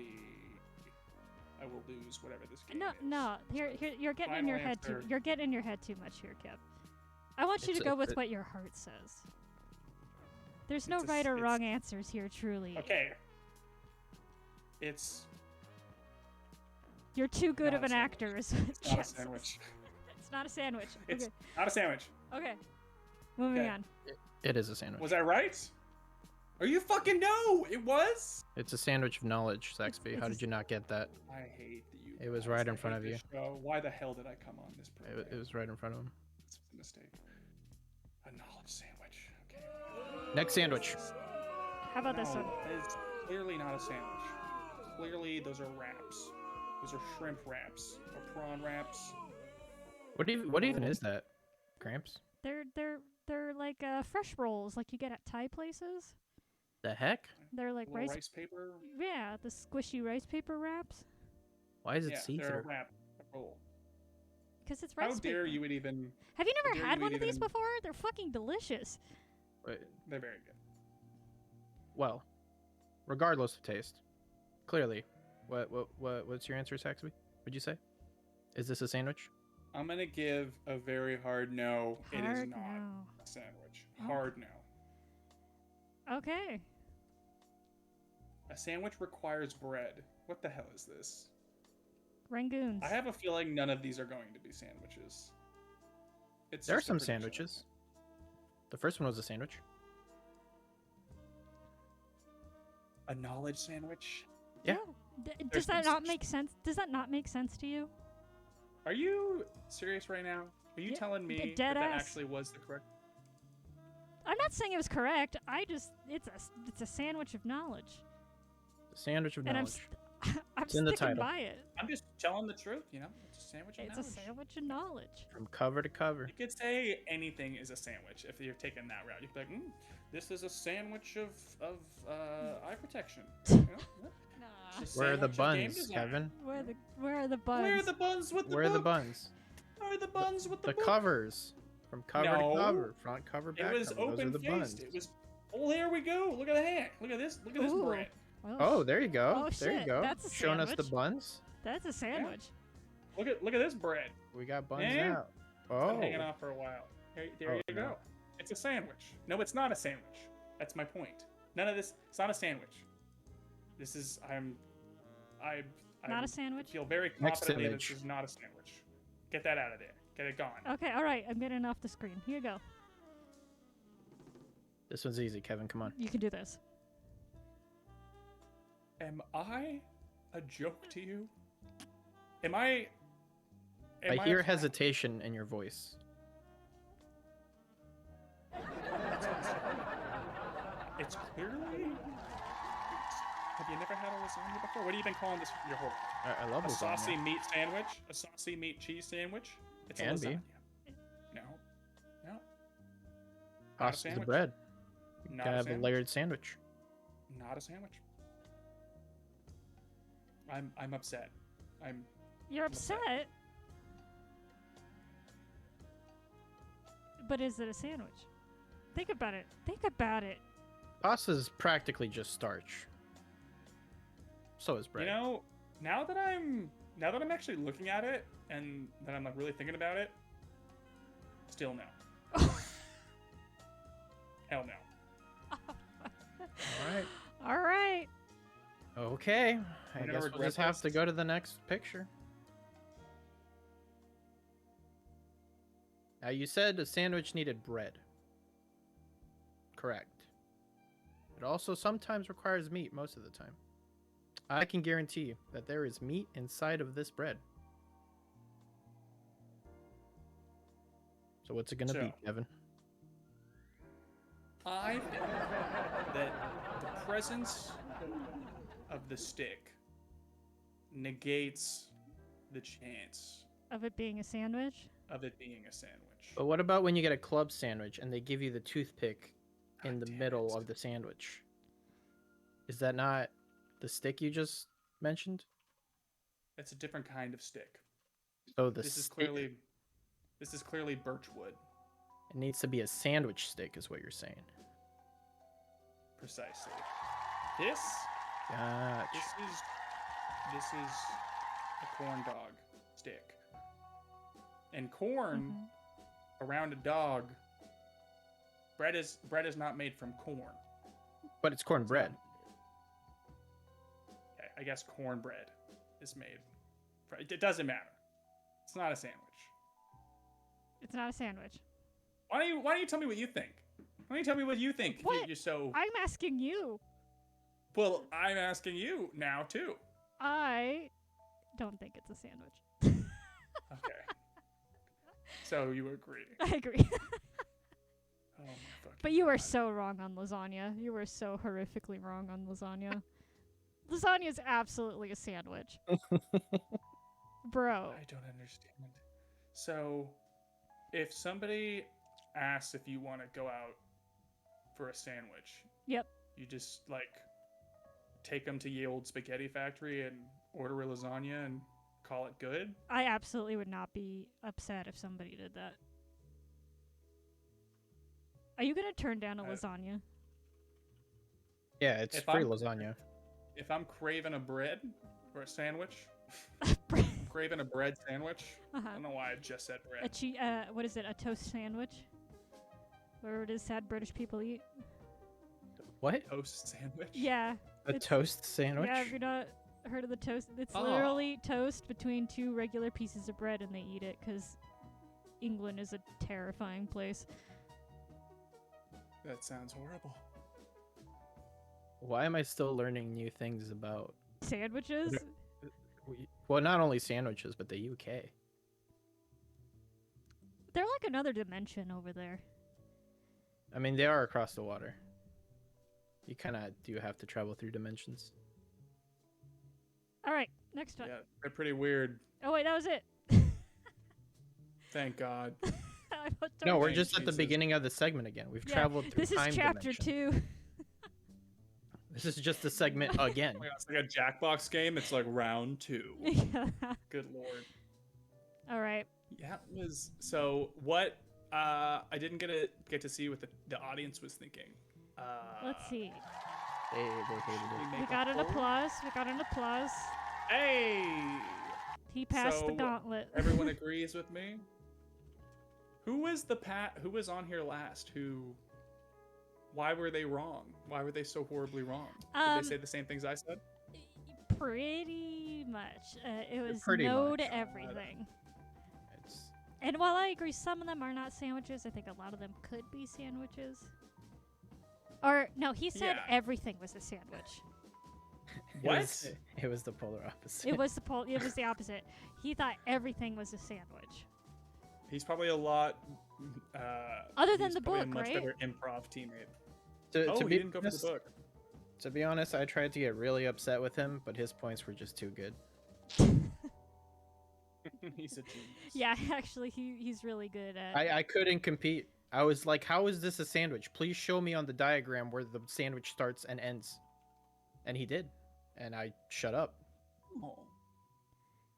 [SPEAKER 2] lose whatever this game is.
[SPEAKER 1] No. Here, you're getting in
[SPEAKER 2] Final
[SPEAKER 1] your head too.
[SPEAKER 2] answer.
[SPEAKER 1] You're getting in your head too much here, Kev. I want you to
[SPEAKER 3] It's
[SPEAKER 1] go
[SPEAKER 3] a-
[SPEAKER 1] with
[SPEAKER 3] it-
[SPEAKER 1] what your heart says. There's no
[SPEAKER 2] It's a
[SPEAKER 1] right or
[SPEAKER 2] s-
[SPEAKER 1] wrong answers here, truly.
[SPEAKER 2] Okay. It's
[SPEAKER 1] You're too good
[SPEAKER 2] Not
[SPEAKER 1] of
[SPEAKER 2] a
[SPEAKER 1] an
[SPEAKER 2] sandwich.
[SPEAKER 1] actor. is
[SPEAKER 2] not
[SPEAKER 1] what
[SPEAKER 2] a
[SPEAKER 1] Kev says.
[SPEAKER 2] sandwich.
[SPEAKER 1] It's not a sandwich.
[SPEAKER 2] It's
[SPEAKER 1] Okay.
[SPEAKER 2] not a sandwich.
[SPEAKER 1] Okay. Moving
[SPEAKER 2] Okay.
[SPEAKER 1] on.
[SPEAKER 3] It is a sandwich.
[SPEAKER 2] Was I right? Are you fucking no? It was.
[SPEAKER 3] It's a sandwich of knowledge, Saxby.
[SPEAKER 1] it's
[SPEAKER 3] How
[SPEAKER 1] a
[SPEAKER 3] did you not get that?
[SPEAKER 2] I hate you.
[SPEAKER 3] It was
[SPEAKER 2] guys.
[SPEAKER 3] right in
[SPEAKER 2] I
[SPEAKER 3] front
[SPEAKER 2] hate
[SPEAKER 3] of you.
[SPEAKER 2] this show. Why the hell did I come on this program?
[SPEAKER 3] It was right in front of him.
[SPEAKER 2] This was a mistake. A knowledge sandwich. Okay.
[SPEAKER 3] Next sandwich.
[SPEAKER 1] How about this
[SPEAKER 2] No,
[SPEAKER 1] one?
[SPEAKER 2] that is clearly not a sandwich. Clearly, those are wraps. Those are shrimp wraps or prawn wraps.
[SPEAKER 3] What even is that? Cramps?
[SPEAKER 1] They're like fresh rolls, like you get at Thai places.
[SPEAKER 3] The heck?
[SPEAKER 1] They're like
[SPEAKER 2] Little
[SPEAKER 1] rice.
[SPEAKER 2] rice paper.
[SPEAKER 1] Yeah, the squishy rice paper wraps.
[SPEAKER 3] Why is it
[SPEAKER 2] Yeah,
[SPEAKER 3] see
[SPEAKER 2] they're a
[SPEAKER 3] through?
[SPEAKER 2] wrap. A roll.
[SPEAKER 1] Because it's
[SPEAKER 2] How
[SPEAKER 1] rice
[SPEAKER 2] dare
[SPEAKER 1] paper.
[SPEAKER 2] you would even?
[SPEAKER 1] Have you
[SPEAKER 2] how
[SPEAKER 1] never
[SPEAKER 2] dare
[SPEAKER 1] had
[SPEAKER 2] you
[SPEAKER 1] one of
[SPEAKER 2] eat
[SPEAKER 1] these
[SPEAKER 2] even-
[SPEAKER 1] before? They're fucking delicious.
[SPEAKER 3] Wait,
[SPEAKER 2] They're very good.
[SPEAKER 3] well, regardless of taste, clearly, what's your answer, Saxby? What'd you say? Is this a sandwich?
[SPEAKER 2] I'm gonna give a very hard no. It is
[SPEAKER 1] Hard
[SPEAKER 2] not
[SPEAKER 1] no.
[SPEAKER 2] a sandwich.
[SPEAKER 1] Oh.
[SPEAKER 2] Hard no.
[SPEAKER 1] Okay.
[SPEAKER 2] A sandwich requires bread. What the hell is this?
[SPEAKER 1] Rangoons.
[SPEAKER 2] I have a feeling none of these are going to be sandwiches. It's
[SPEAKER 3] There are
[SPEAKER 2] just a
[SPEAKER 3] some
[SPEAKER 2] prediction.
[SPEAKER 3] sandwiches. The first one was a sandwich.
[SPEAKER 2] A knowledge sandwich?
[SPEAKER 3] Yeah.
[SPEAKER 1] Does
[SPEAKER 2] There's
[SPEAKER 1] that
[SPEAKER 2] no
[SPEAKER 1] not
[SPEAKER 2] such
[SPEAKER 1] make sense? Does that not make sense to you?
[SPEAKER 2] Are you serious right now? Are you
[SPEAKER 1] Yeah,
[SPEAKER 2] telling me that
[SPEAKER 1] dead
[SPEAKER 2] that
[SPEAKER 1] ass.
[SPEAKER 2] actually was the correct?
[SPEAKER 1] I'm not saying it was correct. It's a sandwich of knowledge,
[SPEAKER 3] The sandwich of
[SPEAKER 1] and
[SPEAKER 3] knowledge.
[SPEAKER 1] I'm
[SPEAKER 3] It's in the
[SPEAKER 1] sticking
[SPEAKER 3] title.
[SPEAKER 1] by it.
[SPEAKER 2] I'm just telling the truth, you know? It's a sandwich of
[SPEAKER 1] It's a
[SPEAKER 2] knowledge.
[SPEAKER 1] sandwich of knowledge.
[SPEAKER 3] From cover to cover.
[SPEAKER 2] You could say anything is a sandwich if you're taking that route. You could be like, this is a sandwich of eye protection. You know?
[SPEAKER 1] Nah.
[SPEAKER 2] It's a
[SPEAKER 3] Where are the
[SPEAKER 2] sandwich of game
[SPEAKER 3] buns,
[SPEAKER 2] design.
[SPEAKER 3] Kevin?
[SPEAKER 1] Where are the buns?
[SPEAKER 2] Where are the buns with the
[SPEAKER 3] Where are the
[SPEAKER 2] book?
[SPEAKER 3] buns?
[SPEAKER 2] Where are the buns with the
[SPEAKER 3] The
[SPEAKER 2] book?
[SPEAKER 3] covers. From cover
[SPEAKER 2] No.
[SPEAKER 3] to cover, front cover, back
[SPEAKER 2] It was
[SPEAKER 3] cover. Those are the buns.
[SPEAKER 2] open-faced. It was. Oh, there we go. Look at the hand. Look at this. Look at this
[SPEAKER 1] Ooh.
[SPEAKER 2] bread.
[SPEAKER 3] Oh, there you go.
[SPEAKER 1] Oh,
[SPEAKER 3] there you
[SPEAKER 1] shit,
[SPEAKER 3] go.
[SPEAKER 1] that's a
[SPEAKER 3] Showing us the
[SPEAKER 1] sandwich.
[SPEAKER 3] buns.
[SPEAKER 1] That's a sandwich.
[SPEAKER 2] Look at this bread.
[SPEAKER 3] We got buns
[SPEAKER 2] Eh?
[SPEAKER 3] now.
[SPEAKER 2] It's been
[SPEAKER 3] Oh,
[SPEAKER 2] hanging off for a while. There
[SPEAKER 3] Oh,
[SPEAKER 2] you
[SPEAKER 3] no.
[SPEAKER 2] go. It's a sandwich. No, it's not a sandwich. That's my point. None of this. It's not a sandwich. This is. I
[SPEAKER 1] Not a sandwich?
[SPEAKER 2] feel very
[SPEAKER 3] Next
[SPEAKER 2] confidently that
[SPEAKER 3] image.
[SPEAKER 2] this is not a sandwich. Get that out of there. Get it gone.
[SPEAKER 1] Okay, all right. I'm getting off the screen. Here you go.
[SPEAKER 3] this one's easy, Kevin. Come on.
[SPEAKER 1] You can do this.
[SPEAKER 2] Am I a joke to you? Am I?
[SPEAKER 3] I hear hesitation in your voice.
[SPEAKER 2] It's clearly. Have you never had a lasagna before? What have you been calling this your whole life?
[SPEAKER 3] I love
[SPEAKER 2] A
[SPEAKER 3] lasagna.
[SPEAKER 2] saucy meat sandwich? A saucy meat cheese sandwich? It's
[SPEAKER 3] Can
[SPEAKER 2] a
[SPEAKER 3] be.
[SPEAKER 2] lasagna. No. No. Not a
[SPEAKER 3] Pasta the
[SPEAKER 2] sandwich.
[SPEAKER 3] bread.
[SPEAKER 2] Not
[SPEAKER 3] Gotta
[SPEAKER 2] a
[SPEAKER 3] have a
[SPEAKER 2] sandwich.
[SPEAKER 3] layered sandwich.
[SPEAKER 2] Not a sandwich. I'm upset.
[SPEAKER 1] You're upset? But is it a sandwich? Think about it. Think about it.
[SPEAKER 3] Pasta's practically just starch. So is bread.
[SPEAKER 2] You know, now that I'm actually looking at it and that I'm like really thinking about it, still no. Hell no.
[SPEAKER 3] All right.
[SPEAKER 1] All right.
[SPEAKER 3] Okay. I
[SPEAKER 2] I'm gonna
[SPEAKER 3] guess we'll
[SPEAKER 2] regret
[SPEAKER 3] just have to
[SPEAKER 2] this.
[SPEAKER 3] go to the next picture. Now, you said a sandwich needed bread. Correct. It also sometimes requires meat most of the time. I can guarantee you that there is meat inside of this bread. So what's it gonna be,
[SPEAKER 2] So-
[SPEAKER 3] Kevin?
[SPEAKER 2] I think that the presence of the stick negates the chance
[SPEAKER 1] Of it being a sandwich?
[SPEAKER 2] of it being a sandwich.
[SPEAKER 3] But what about when you get a club sandwich and they give you the toothpick in
[SPEAKER 2] God
[SPEAKER 3] the
[SPEAKER 2] damn
[SPEAKER 3] middle
[SPEAKER 2] it.
[SPEAKER 3] of the sandwich? Is that not the stick you just mentioned?
[SPEAKER 2] It's a different kind of stick.
[SPEAKER 3] So the
[SPEAKER 2] This is
[SPEAKER 3] stick,
[SPEAKER 2] clearly birchwood.
[SPEAKER 3] it needs to be a sandwich stick, is what you're saying.
[SPEAKER 2] Precisely. This
[SPEAKER 3] Gotcha.
[SPEAKER 2] this is a corn dog stick. And corn
[SPEAKER 1] Mhm.
[SPEAKER 2] around a dog. Bread is not made from corn.
[SPEAKER 3] But it's cornbread.
[SPEAKER 2] Okay, I guess cornbread is made. It doesn't matter. It's not a sandwich.
[SPEAKER 1] It's not a sandwich.
[SPEAKER 2] Why don't you tell me what you think? Why don't you tell me what you think?
[SPEAKER 1] What?
[SPEAKER 2] You're so
[SPEAKER 1] I'm asking you.
[SPEAKER 2] well. I'm asking you now too.
[SPEAKER 1] I don't think it's a sandwich.
[SPEAKER 2] Okay. So you agree?
[SPEAKER 1] I agree.
[SPEAKER 2] Oh my fucking.
[SPEAKER 1] But you were
[SPEAKER 2] God.
[SPEAKER 1] so wrong on lasagna. You were so horrifically wrong on lasagna. Lasagna is absolutely a sandwich. Bro.
[SPEAKER 2] I don't understand. So, if somebody asks if you want to go out for a sandwich,
[SPEAKER 1] Yep.
[SPEAKER 2] you just like take them to ye old spaghetti factory and order a lasagna and call it good.
[SPEAKER 1] I absolutely would not be upset if somebody did that. Are you going to turn down a lasagna?
[SPEAKER 3] Yeah, it's
[SPEAKER 2] If
[SPEAKER 3] free
[SPEAKER 2] I'm-
[SPEAKER 3] lasagna.
[SPEAKER 2] If I'm craving a bread or a sandwich, craving a bread sandwich. I
[SPEAKER 1] Uh-huh.
[SPEAKER 2] don't know why I just said bread.
[SPEAKER 1] What is it? A toast sandwich? Whatever it is sad British people eat.
[SPEAKER 3] What?
[SPEAKER 2] Toast sandwich.
[SPEAKER 1] Yeah.
[SPEAKER 3] A
[SPEAKER 1] It's-
[SPEAKER 3] toast sandwich?
[SPEAKER 1] Yeah, have you not heard of the toast? It's
[SPEAKER 2] Oh.
[SPEAKER 1] literally toast between two regular pieces of bread and they eat it because England is a terrifying place.
[SPEAKER 2] That sounds horrible.
[SPEAKER 3] Why am I still learning new things about...
[SPEAKER 1] Sandwiches?
[SPEAKER 3] Well, not only sandwiches, but the UK.
[SPEAKER 1] They're like another dimension over there.
[SPEAKER 3] I mean, they are across the water. You kind of do have to travel through dimensions.
[SPEAKER 1] All right, next one.
[SPEAKER 2] Yeah, they're pretty weird.
[SPEAKER 1] Oh, wait, that was it.
[SPEAKER 2] Thank God.
[SPEAKER 1] I was
[SPEAKER 3] No, we're
[SPEAKER 2] Thanks,
[SPEAKER 3] just at the
[SPEAKER 2] Jesus.
[SPEAKER 3] beginning of the segment again. We've
[SPEAKER 1] Yeah,
[SPEAKER 3] traveled through
[SPEAKER 1] This is
[SPEAKER 3] time
[SPEAKER 1] chapter
[SPEAKER 3] dimension.
[SPEAKER 1] 2.
[SPEAKER 3] This is just the segment again.
[SPEAKER 2] Oh my God, it's like a Jackbox game. It's like round 2.
[SPEAKER 1] Yeah.
[SPEAKER 2] Good lord.
[SPEAKER 1] All right.
[SPEAKER 2] Yeah, it was. So what I didn't get to see what the audience was thinking.
[SPEAKER 1] Let's see.
[SPEAKER 3] They hated
[SPEAKER 2] should
[SPEAKER 3] it.
[SPEAKER 2] make
[SPEAKER 1] We
[SPEAKER 2] a
[SPEAKER 1] got an
[SPEAKER 2] poll?
[SPEAKER 1] applause. We got an applause.
[SPEAKER 2] Hey!
[SPEAKER 1] He passed the
[SPEAKER 2] So,
[SPEAKER 1] gauntlet.
[SPEAKER 2] Everyone agrees with me. Who was Who was on here last? Why were they wrong? Why were they so horribly wrong? Did they say the same things I said?
[SPEAKER 1] Pretty much. It was
[SPEAKER 3] Pretty
[SPEAKER 1] no
[SPEAKER 3] much.
[SPEAKER 1] to everything.
[SPEAKER 3] It's
[SPEAKER 1] And while I agree some of them are not sandwiches, I think a lot of them could be sandwiches. Or, no, he said
[SPEAKER 2] Yeah.
[SPEAKER 1] everything was a sandwich.
[SPEAKER 2] What?
[SPEAKER 3] It was the polar opposite.
[SPEAKER 1] It was the opposite. He thought everything was a sandwich.
[SPEAKER 2] He's probably a lot.
[SPEAKER 1] Other than
[SPEAKER 2] he's
[SPEAKER 1] the
[SPEAKER 2] probably
[SPEAKER 1] book,
[SPEAKER 2] a much
[SPEAKER 1] right?
[SPEAKER 2] better improv teammate.
[SPEAKER 3] to
[SPEAKER 2] Oh, he
[SPEAKER 3] be
[SPEAKER 2] didn't go for the
[SPEAKER 3] honest,
[SPEAKER 2] book.
[SPEAKER 3] to be honest, I tried to get really upset with him, but his points were just too good.
[SPEAKER 2] He's a genius.
[SPEAKER 1] Yeah, actually, he's really good at.
[SPEAKER 3] I couldn't compete. I was like, how is this a sandwich? Please show me on the diagram where the sandwich starts and ends. And he did. And I shut up.
[SPEAKER 2] Oh.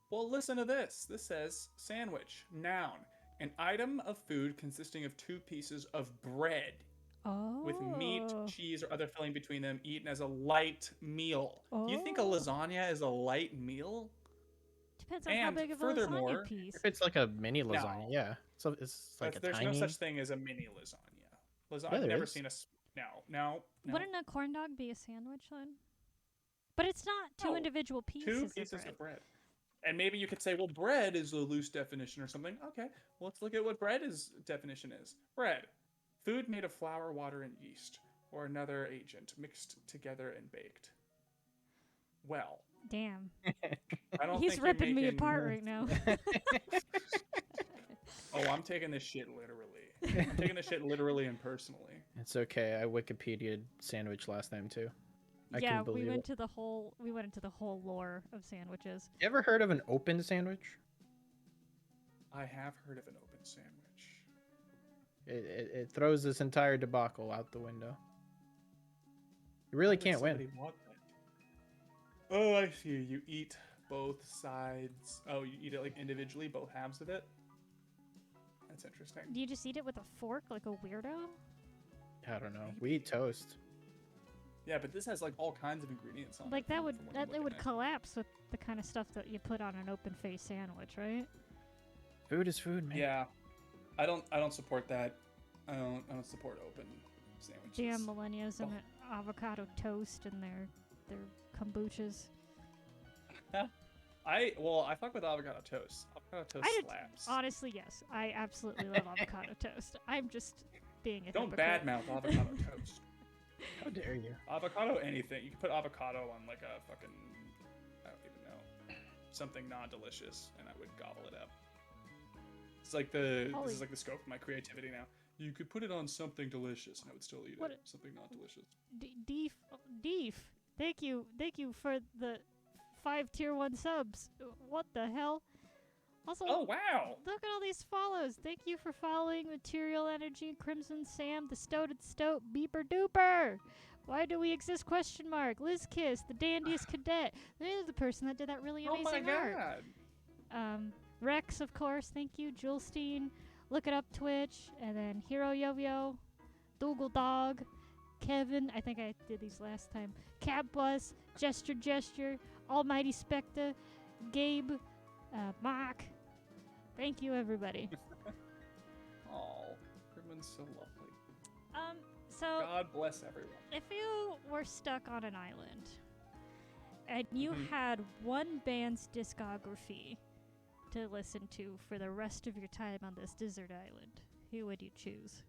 [SPEAKER 2] Well, listen to this. This says sandwich, noun, an item of food consisting of two pieces of bread
[SPEAKER 1] Oh.
[SPEAKER 2] with meat, cheese, or other filling between them, eaten as a light meal. Do you think a
[SPEAKER 1] Oh.
[SPEAKER 2] lasagna is a light meal?
[SPEAKER 1] Depends on how
[SPEAKER 2] and
[SPEAKER 1] big of a
[SPEAKER 2] furthermore,
[SPEAKER 1] lasagna piece.
[SPEAKER 3] If it's like a mini lasagna, yeah. So it's like a
[SPEAKER 2] There's
[SPEAKER 3] tiny.
[SPEAKER 2] no such thing as a mini lasagna.
[SPEAKER 3] Yeah,
[SPEAKER 2] I've
[SPEAKER 3] there
[SPEAKER 2] never
[SPEAKER 3] is.
[SPEAKER 2] seen no.
[SPEAKER 1] Wouldn't a corn dog be a sandwich then? But it's not two
[SPEAKER 2] No,
[SPEAKER 1] individual pieces,
[SPEAKER 2] two pieces of bread. And maybe you could say, well, bread is a loose definition or something. Okay, well, let's look at what bread's definition is. Bread, food made of flour, water, and yeast, or another agent mixed together and baked. Well,
[SPEAKER 1] Damn.
[SPEAKER 2] I don't
[SPEAKER 1] He's
[SPEAKER 2] think you're
[SPEAKER 1] ripping me
[SPEAKER 2] making-
[SPEAKER 1] apart right now.
[SPEAKER 2] Oh, I'm taking this shit literally. I'm taking this shit literally and personally.
[SPEAKER 3] It's okay. I Wikipedia'd sandwich last time too. I
[SPEAKER 1] Yeah,
[SPEAKER 3] can believe
[SPEAKER 1] we went
[SPEAKER 3] it.
[SPEAKER 1] into the whole lore of sandwiches.
[SPEAKER 3] You ever heard of an open sandwich?
[SPEAKER 2] I have heard of an open sandwich.
[SPEAKER 3] It throws this entire debacle out the window. You really
[SPEAKER 2] Why would
[SPEAKER 3] can't win.
[SPEAKER 2] somebody want that? Oh, I see. You eat both sides. Oh, you eat it like individually, both halves of it? That's interesting.
[SPEAKER 1] Do you just eat it with a fork like a weirdo?
[SPEAKER 3] I don't know. We eat toast.
[SPEAKER 2] Yeah, but this has like all kinds of ingredients on
[SPEAKER 1] Like
[SPEAKER 2] it.
[SPEAKER 1] that
[SPEAKER 2] from
[SPEAKER 1] would
[SPEAKER 2] what I'm
[SPEAKER 1] it would
[SPEAKER 2] looking at.
[SPEAKER 1] collapse with the kind of stuff that you put on an open face sandwich, right?
[SPEAKER 3] Food is food, man.
[SPEAKER 2] Yeah. I don't support that. I don't support open sandwiches.
[SPEAKER 1] Damn millennials and
[SPEAKER 2] Oh.
[SPEAKER 1] their avocado toast and their kombuchas.
[SPEAKER 2] I fuck with avocado toast. Avocado toast
[SPEAKER 1] I did-
[SPEAKER 2] slaps.
[SPEAKER 1] Honestly, yes, I absolutely love avocado toast. I'm just being a
[SPEAKER 2] Don't
[SPEAKER 1] hypocrite.
[SPEAKER 2] badmouth avocado toast.
[SPEAKER 3] How dare you?
[SPEAKER 2] Avocado anything. You can put avocado on like a fucking, I don't even know, something non-delicious, and I would gobble it up. It's like this
[SPEAKER 1] Holy-
[SPEAKER 2] is like the scope of my creativity now. You could put it on something delicious, and I would still eat
[SPEAKER 1] What-
[SPEAKER 2] it. Something not delicious.
[SPEAKER 1] Deef. Thank you for the 5 tier 1 subs. What the hell? Also,
[SPEAKER 2] Oh wow!
[SPEAKER 1] look at all these follows. Thank you for following Material Energy, Crimson Sam, the Stoated Stoat, Beeper Duper. Why do we exist? Question mark. Liz Kiss, the Dandiest Cadet. They're the person that did that really
[SPEAKER 2] Oh
[SPEAKER 1] amazing
[SPEAKER 2] my
[SPEAKER 1] art.
[SPEAKER 2] god!
[SPEAKER 1] Rex, of course. Thank you. Julestein. Look it up Twitch. And then Hero Yo-Yo. Dougal Dog. Kevin. I think I did these last time. Cat Bus. Gesture. Almighty Spectre. Gabe. Mark. Thank you, everybody.
[SPEAKER 2] Oh, everyone's so lovely.
[SPEAKER 1] So
[SPEAKER 2] God bless everyone.
[SPEAKER 1] if you were stuck on an island and you
[SPEAKER 2] Mhm.
[SPEAKER 1] had one band's discography to listen to for the rest of your time on this desert island, who would you choose?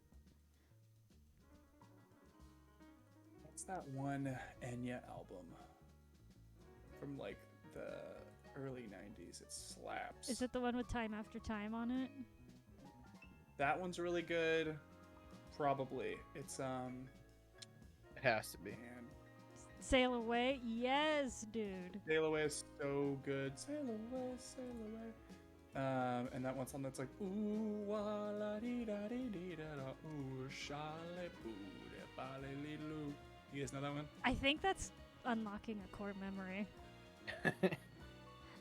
[SPEAKER 2] What's that one Enya album from like the early '90s? It slaps.
[SPEAKER 1] Is it the one with Time After Time on it?
[SPEAKER 2] That one's really good. Probably. It's
[SPEAKER 3] It has to be.
[SPEAKER 2] man,
[SPEAKER 1] Sail Away? Yes, dude.
[SPEAKER 2] Sail Away is so good. Sail away, sail away. And that one song that's like ooh wa la dee da dee dee da da ooh shale boo de ba le li loo. You guys know that one?
[SPEAKER 1] I think that's unlocking a core memory.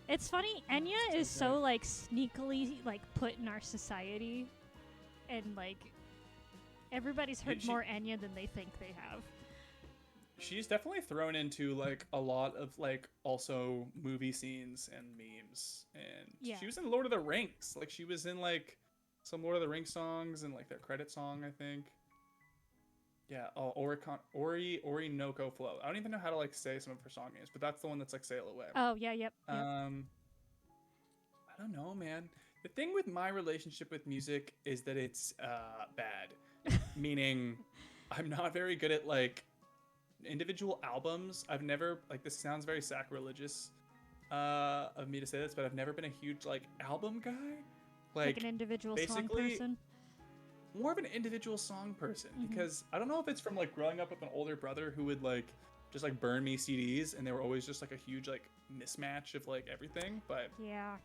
[SPEAKER 1] It's funny, Enya is so like sneakily like put in our society. and like everybody's heard more Enya than they think they have.
[SPEAKER 2] She's definitely thrown into like a lot of like also movie scenes and memes, and she was in Lord of the Rings. Like she was in like some Lord of the Rings songs and like their credit song, I think. Yeah, Orinoco Flow. I don't even know how to like say some of her song names, but that's the one that's like Sail Away.
[SPEAKER 1] Oh yeah, yep.
[SPEAKER 2] I don't know, man. The thing with my relationship with music is that it's bad. Meaning I'm not very good at like individual albums. I've never, like, this sounds very sacrilegious of me to say this, but I've never been a huge like album guy.
[SPEAKER 1] Like an individual song person?
[SPEAKER 2] More of an individual song person, because I don't know if it's from like growing up with an older brother who would like just like burn me CDs, and they were always just like a huge like mismatch of like everything. But
[SPEAKER 1] yeah,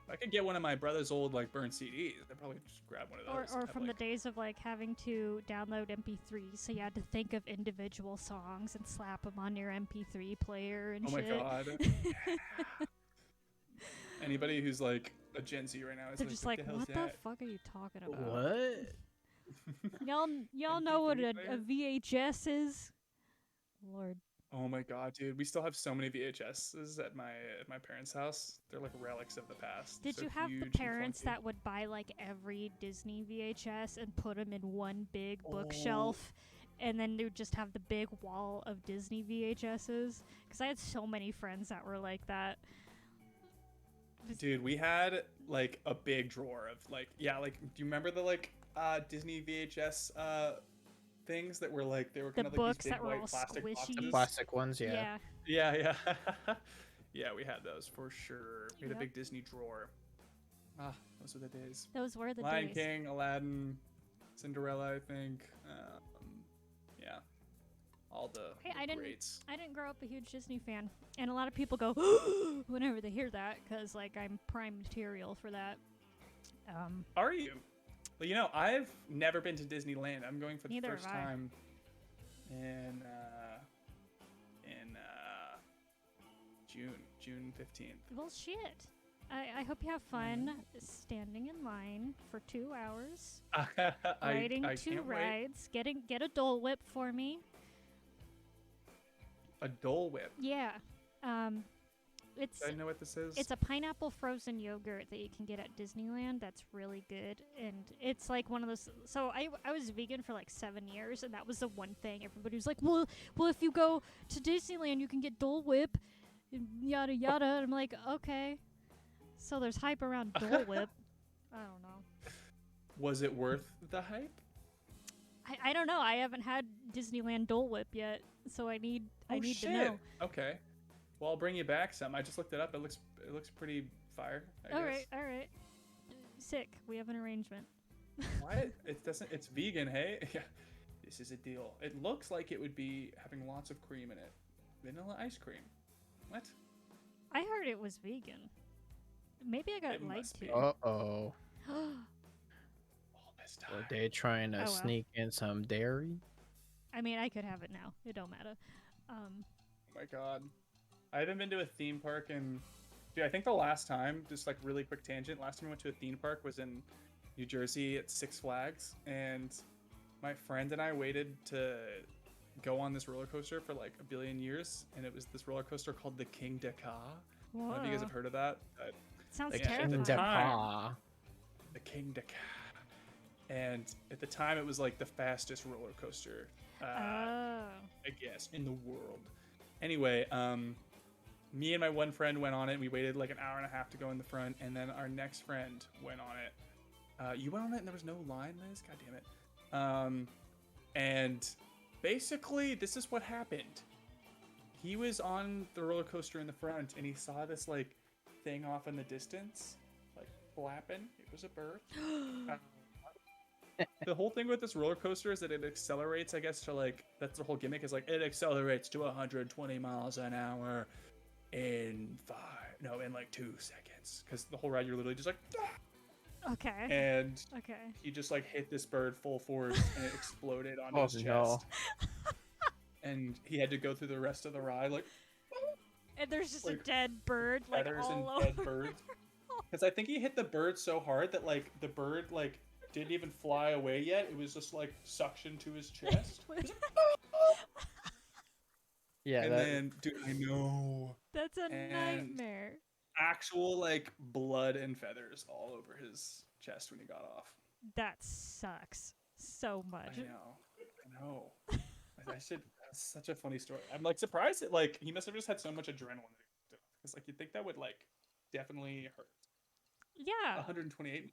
[SPEAKER 2] if I could get one of my brother's old like burned CDs, I'd probably just grab one of those.
[SPEAKER 1] Or from the days of like having to download MP3s, so you had to think of individual songs and slap them on your MP3 player and shit.
[SPEAKER 2] Oh my god. Anybody who's like a Gen Z right now is
[SPEAKER 1] they're just like, what the fuck are you talking about?
[SPEAKER 3] What?
[SPEAKER 1] Y'all know what a VHS is? Lord.
[SPEAKER 2] Oh my god, dude! We still have so many VHSs at my parents' house. They're like relics of the past.
[SPEAKER 1] Did you have the parents that would buy like every Disney VHS and put them in one big bookshelf, and then they would just have the big wall of Disney VHSs? Because I had so many friends that were like that.
[SPEAKER 2] Dude, we had like a big drawer of like, yeah, like, do you remember the like Disney VHS things that were like, they were kind of like these big white plastic boxes?
[SPEAKER 3] The plastic ones, yeah.
[SPEAKER 2] Yeah. Yeah, we had those for sure. We had a big Disney drawer. Ah, those were the days.
[SPEAKER 1] Those were the
[SPEAKER 2] Lion
[SPEAKER 1] days.
[SPEAKER 2] King, Aladdin, Cinderella, I think. Yeah. All the greats.
[SPEAKER 1] I didn't grow up a huge Disney fan, and a lot of people go whenever they hear that, because like I'm prime material for that.
[SPEAKER 2] Are you? Well, you know, I've never been to Disneyland. I'm going for the first time in June 15th.
[SPEAKER 1] Well, shit. I hope you have fun standing in line for 2 hours, riding two rides. Get a Dole Whip for me.
[SPEAKER 2] A Dole Whip?
[SPEAKER 1] Yeah.
[SPEAKER 2] Do I know what this is?
[SPEAKER 1] It's a pineapple frozen yogurt that you can get at Disneyland that's really good. And it's like one of those... So I was vegan for like 7 years, and that was the one thing. Everybody was like, well, if you go to Disneyland, you can get Dole Whip, and yada yada. And I'm like, okay. So there's hype around Dole Whip. I don't know.
[SPEAKER 2] Was it worth the hype?
[SPEAKER 1] I don't know. I haven't had Disneyland Dole Whip yet, so I need to know.
[SPEAKER 2] Okay. Well, I'll bring you back some. I just looked it up. It looks pretty fire.
[SPEAKER 1] All right. Sick. We have an arrangement.
[SPEAKER 2] What? It's vegan, hey? Yeah. This is a deal. It looks like it would be having lots of cream in it. Vanilla ice cream. What?
[SPEAKER 1] I heard it was vegan. Maybe I got lied to.
[SPEAKER 3] Uh-oh.
[SPEAKER 2] All this time.
[SPEAKER 3] Were they trying to sneak in some dairy?
[SPEAKER 1] I mean, I could have it now. It don't matter.
[SPEAKER 2] Oh my god. I haven't been to a theme park in... Dude, I think the last time, just like really quick tangent, last time I went to a theme park was in New Jersey at Six Flags, and my friend and I waited to go on this roller coaster for like a billion years, and it was this roller coaster called the King de Ka. I don't know if you guys have heard of that.
[SPEAKER 1] Sounds terrifying.
[SPEAKER 2] The King de Ka. And at the time, it was like the fastest roller coaster, I guess, in the world. Anyway, me and my one friend went on it. And we waited like an hour and a half to go in the front, and then our next friend went on it. You went on it, and there was no line, Liz? God damn it. And basically, this is what happened. He was on the roller coaster in the front, and he saw this like thing off in the distance, like flapping. It was a bird. The whole thing with this roller coaster is that it accelerates, I guess, to like, that's the whole gimmick, is like it accelerates to 120 miles an hour in like 2 seconds, because the whole ride you're literally just like
[SPEAKER 1] okay,
[SPEAKER 2] and he just like hit this bird full force and it exploded onto his chest.
[SPEAKER 3] No.
[SPEAKER 2] And he had to go through the rest of the ride like,
[SPEAKER 1] and there's just like, a dead bird like
[SPEAKER 2] feathers
[SPEAKER 1] all
[SPEAKER 2] and
[SPEAKER 1] over.
[SPEAKER 2] dead birds, because I think he hit the bird so hard that like the bird like didn't even fly away yet. It was just like suction to his chest.
[SPEAKER 3] Yeah,
[SPEAKER 2] And
[SPEAKER 3] that
[SPEAKER 2] then, dude, I know.
[SPEAKER 1] That's a
[SPEAKER 2] And
[SPEAKER 1] nightmare.
[SPEAKER 2] actual like blood and feathers all over his chest when he got off.
[SPEAKER 1] That sucks so
[SPEAKER 2] I
[SPEAKER 1] much.
[SPEAKER 2] know. I should. That's such a funny story. I'm like surprised that like he must have just had so much adrenaline because like you'd think that would like definitely hurt.
[SPEAKER 1] Yeah.
[SPEAKER 2] 128.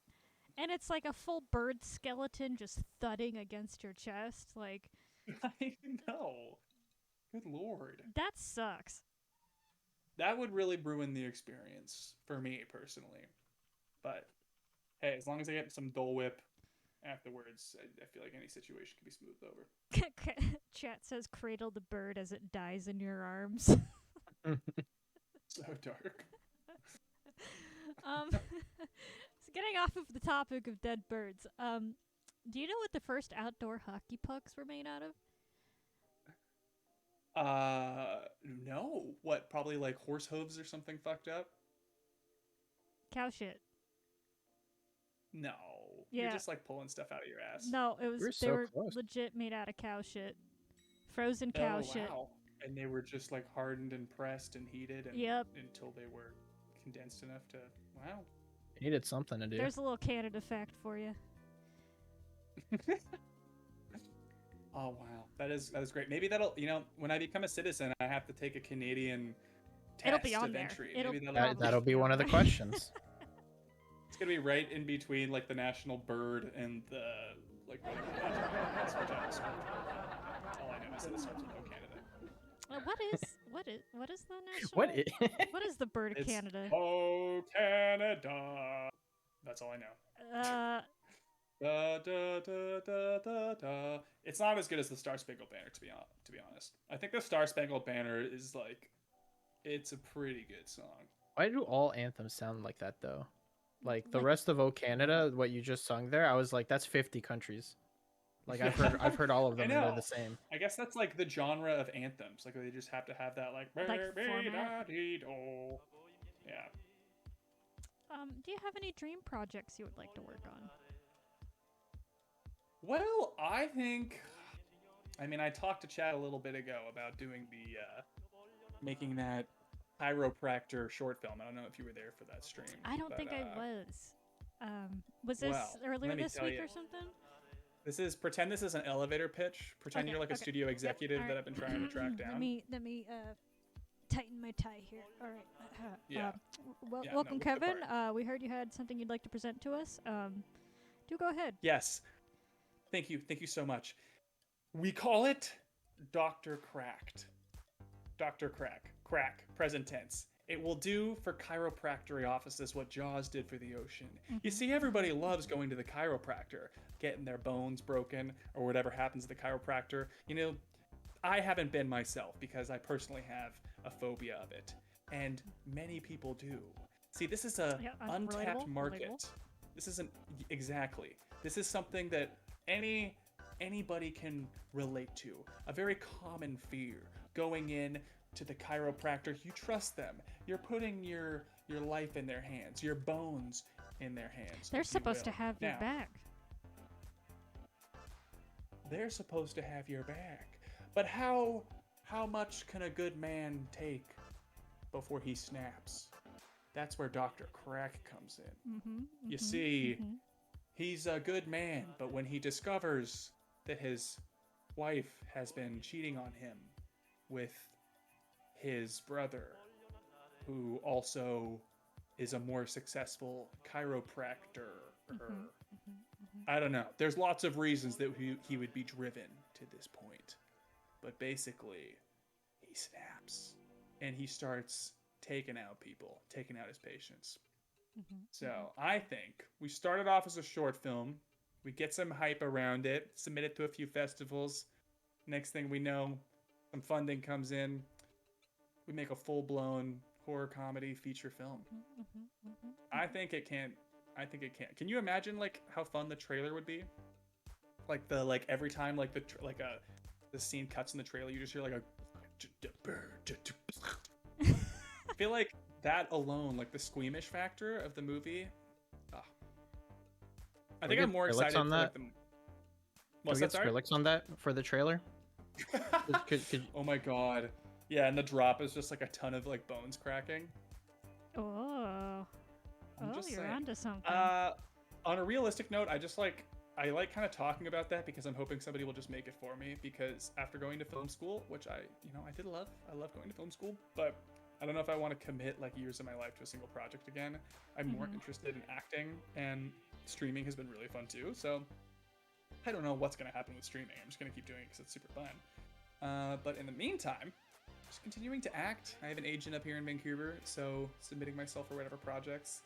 [SPEAKER 1] And it's like a full bird skeleton just thudding against your chest. Like,
[SPEAKER 2] I know. Good lord.
[SPEAKER 1] that sucks.
[SPEAKER 2] That would really ruin the experience for me personally. But hey, as long as I get some Dole Whip afterwards, I feel like any situation can be smoothed over.
[SPEAKER 1] Chat says cradle the bird as it dies in your arms.
[SPEAKER 2] So dark.
[SPEAKER 1] So getting off of the topic of dead birds, do you know what the first outdoor hockey pucks were made out of?
[SPEAKER 2] No. What? Probably like horse hooves or something fucked up?
[SPEAKER 1] Cow shit.
[SPEAKER 2] No.
[SPEAKER 1] Yeah.
[SPEAKER 2] You're just like pulling stuff out of your ass.
[SPEAKER 1] No, it was
[SPEAKER 3] We're
[SPEAKER 1] they
[SPEAKER 3] so
[SPEAKER 1] were
[SPEAKER 3] close.
[SPEAKER 1] legit made out of cow shit. Frozen cow shit.
[SPEAKER 2] Wow. And they were just like hardened and pressed and heated and
[SPEAKER 1] Yep.
[SPEAKER 2] until they were condensed enough to wow.
[SPEAKER 3] needed something to do.
[SPEAKER 1] There's a little Canada fact for you.
[SPEAKER 2] Oh wow. That is great. Maybe that'll when I become a citizen I have to take a Canadian test
[SPEAKER 1] It'll be on
[SPEAKER 2] of
[SPEAKER 1] there.
[SPEAKER 2] entry.
[SPEAKER 1] It'll-
[SPEAKER 2] Maybe
[SPEAKER 3] That'll be one of the questions.
[SPEAKER 2] It's gonna be right in between like the national bird and the like that's all I know is that it starts with O Canada.
[SPEAKER 1] What is the national?
[SPEAKER 3] What
[SPEAKER 1] is the bird of
[SPEAKER 2] It's
[SPEAKER 1] Canada?
[SPEAKER 2] Oh Canada. That's all I know. Da, da, da, da, da, da. It's not as good as the Star Spangled Banner, to be honest. I think the Star Spangled Banner is like, it's a pretty good song.
[SPEAKER 3] Why do all anthems sound like that though? Like the
[SPEAKER 1] Like-
[SPEAKER 3] rest of O Canada, what you just sung there, I was like, that's 50 countries. Like I've heard all of them, and they're the same.
[SPEAKER 2] I guess that's like the genre of anthems. Like they just have to have that like.
[SPEAKER 1] format.
[SPEAKER 2] Yeah.
[SPEAKER 1] Do you have any dream projects you would like to work on?
[SPEAKER 2] Well, I talked to Chad a little bit ago about doing the making that chiropractor short film. I don't know if you were there for that stream.
[SPEAKER 1] I don't think I was. Was this
[SPEAKER 2] well,
[SPEAKER 1] earlier
[SPEAKER 2] let me
[SPEAKER 1] this
[SPEAKER 2] tell
[SPEAKER 1] week
[SPEAKER 2] you.
[SPEAKER 1] or something?
[SPEAKER 2] Pretend this is an elevator pitch. Pretend
[SPEAKER 1] Okay,
[SPEAKER 2] you're like a
[SPEAKER 1] okay.
[SPEAKER 2] studio executive
[SPEAKER 1] Yep,
[SPEAKER 2] that I've been trying to track down.
[SPEAKER 1] Let me tighten my tie here. All right.
[SPEAKER 2] Yeah. Yeah,
[SPEAKER 1] Welcome,
[SPEAKER 2] no, look the
[SPEAKER 1] Kevin.
[SPEAKER 2] part.
[SPEAKER 1] We heard you had something you'd like to present to us. Do go ahead.
[SPEAKER 2] Yes. Thank you so much. We call it Dr. Cracked. Dr. Crack, present tense. It will do for chiropractic offices what Jaws did for the ocean. You see, everybody loves going to the chiropractor, getting their bones broken, or whatever happens to the chiropractor. I haven't been myself because I personally have a phobia of it. And many people do. See, this is a untapped
[SPEAKER 1] relatable,
[SPEAKER 2] market.
[SPEAKER 1] relatable.
[SPEAKER 2] This isn't exactly. This is something that anybody can relate to. A very common fear. Going in to the chiropractor, you trust them. You're putting your life in their hands, your bones in their hands.
[SPEAKER 1] They're
[SPEAKER 2] if you
[SPEAKER 1] supposed to
[SPEAKER 2] will.
[SPEAKER 1] have your
[SPEAKER 2] Now,
[SPEAKER 1] back.
[SPEAKER 2] They're supposed to have your back. But how much can a good man take before he snaps? That's where Dr. Crack comes in. You see, he's a good man, but when he discovers that his wife has been cheating on him with his brother, who also is a more successful chiropractor, I don't know. There's lots of reasons that he would be driven to this point. But basically, he snaps and he starts taking out people, taking out his patients. So I think we started off as a short film. We get some hype around it, submit it to a few festivals. Next thing we know, some funding comes in. We make a full-blown horror comedy feature film. I think it can. Can you imagine like how fun the trailer would be? Like every time the scene cuts in the trailer, you just hear like a. I feel like that alone, like the squeamish factor of the movie. I
[SPEAKER 3] we
[SPEAKER 2] think I'm
[SPEAKER 3] get
[SPEAKER 2] more
[SPEAKER 3] Skrillex
[SPEAKER 2] excited
[SPEAKER 3] on
[SPEAKER 2] for like
[SPEAKER 3] that?
[SPEAKER 2] the.
[SPEAKER 3] Can
[SPEAKER 2] What's
[SPEAKER 3] we
[SPEAKER 2] that?
[SPEAKER 3] get
[SPEAKER 2] Sorry.
[SPEAKER 3] Skrillex on that for the trailer? Could
[SPEAKER 2] Oh my god. Yeah, and the drop is just like a ton of like bones cracking.
[SPEAKER 1] Oh.
[SPEAKER 2] I'm
[SPEAKER 1] Oh,
[SPEAKER 2] just
[SPEAKER 1] you're
[SPEAKER 2] saying.
[SPEAKER 1] onto something.
[SPEAKER 2] On a realistic note, I like kind of talking about that because I'm hoping somebody will just make it for me. Because after going to film school, which I did love, I love going to film school, but I don't know if I want to commit like years of my life to a single project again. I'm more interested in acting, and streaming has been really fun too. So I don't know what's gonna happen with streaming. I'm just gonna keep doing it because it's super fun. But in the meantime, just continuing to act. I have an agent up here in Vancouver, so submitting myself for whatever projects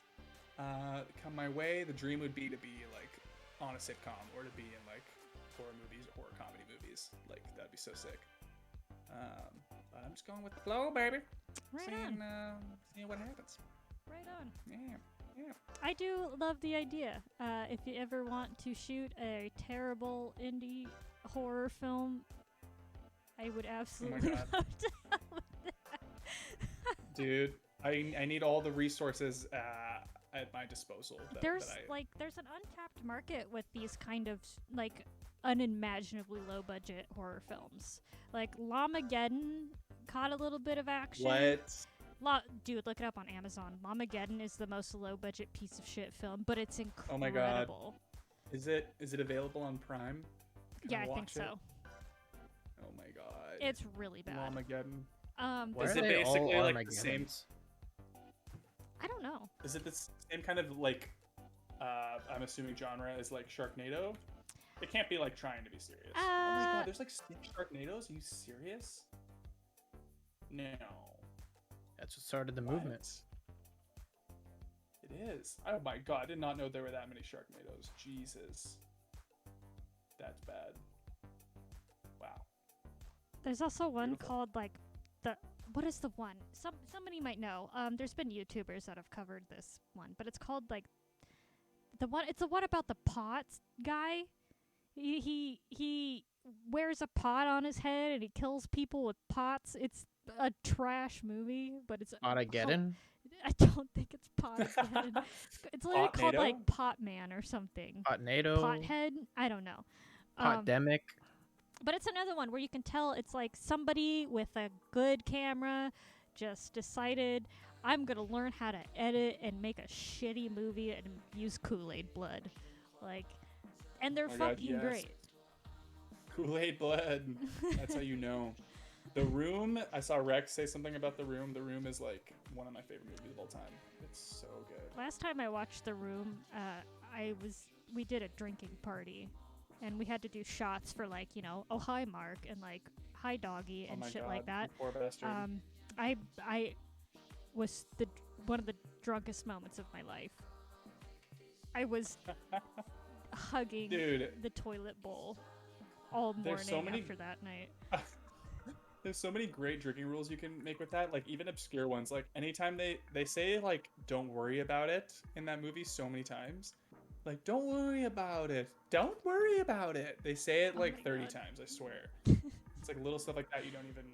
[SPEAKER 2] come my way. The dream would be to be like on a sitcom or to be in like horror movies or horror comedy movies. Like that'd be so sick. But I'm just going with the flow, baby.
[SPEAKER 1] Right
[SPEAKER 2] Seeing what happens.
[SPEAKER 1] Right on.
[SPEAKER 2] Yeah.
[SPEAKER 1] I do love the idea. If you ever want to shoot a terrible indie horror film, I would absolutely
[SPEAKER 2] God.
[SPEAKER 1] love to help with that.
[SPEAKER 2] Dude, I need all the resources at my disposal.
[SPEAKER 1] There's an untapped market with these kind of like unimaginably low budget horror films. Like Lamageddon caught a little bit of action.
[SPEAKER 2] What?
[SPEAKER 1] Dude, look it up on Amazon. Lamageddon is the most low budget piece of shit film, but it's incredible.
[SPEAKER 2] Oh my god. Is it available on Prime? Can
[SPEAKER 1] I think
[SPEAKER 2] watch it?
[SPEAKER 1] so.
[SPEAKER 2] Oh my god.
[SPEAKER 1] It's really bad.
[SPEAKER 2] Lamageddon.
[SPEAKER 3] Why
[SPEAKER 2] Is
[SPEAKER 3] are
[SPEAKER 2] it
[SPEAKER 3] they all
[SPEAKER 2] basically like the same?
[SPEAKER 3] Armageddons?
[SPEAKER 1] I don't know.
[SPEAKER 2] Is it the same kind of like? I'm assuming genre is like Sharknado. It can't be like trying to be serious. Oh my god, there's like 6 Sharknados. Are you serious? No.
[SPEAKER 3] That's what started the movement.
[SPEAKER 2] It is. Oh my god, I did not know there were that many Sharknados. Jesus. That's bad. Wow.
[SPEAKER 1] There's also one
[SPEAKER 2] Beautiful.
[SPEAKER 1] called like what is the one? Somebody might know. There's been YouTubers that have covered this one, but it's called like it's the one about the pots guy. He wears a pot on his head and he kills people with pots. It's a trash movie, but it's
[SPEAKER 3] Armageddon?
[SPEAKER 1] I don't think it's Potageddon. It's literally called
[SPEAKER 2] Potnado?
[SPEAKER 1] like Potman or something.
[SPEAKER 3] Potnado?
[SPEAKER 1] Pothead? I don't know.
[SPEAKER 3] Potdemic?
[SPEAKER 1] But it's another one where you can tell it's like somebody with a good camera just decided, I'm going to learn how to edit and make a shitty movie and use Kool-Aid blood. Like, and they're
[SPEAKER 2] Oh my God,
[SPEAKER 1] fucking
[SPEAKER 2] yes.
[SPEAKER 1] great.
[SPEAKER 2] Kool-Aid blood. That's how you know. The Room, I saw Rex say something about The Room. The Room is like one of my favorite movies of all time. It's so good.
[SPEAKER 1] Last time I watched The Room, we did a drinking party, and we had to do shots for like, oh hi Mark and like hi doggy and shit like that.
[SPEAKER 2] You poor bastard.
[SPEAKER 1] I was one of the drunkest moments of my life. I was hugging
[SPEAKER 2] Dude,
[SPEAKER 1] the toilet bowl all
[SPEAKER 2] There's
[SPEAKER 1] morning
[SPEAKER 2] so many-
[SPEAKER 1] after that night.
[SPEAKER 2] There's so many great drinking rules you can make with that, like even obscure ones. Like anytime they say like don't worry about it in that movie so many times. Like don't worry about it. Don't worry about it. They say it
[SPEAKER 1] Oh
[SPEAKER 2] like
[SPEAKER 1] my
[SPEAKER 2] 30
[SPEAKER 1] God.
[SPEAKER 2] times, I swear. It's like little stuff like that you don't even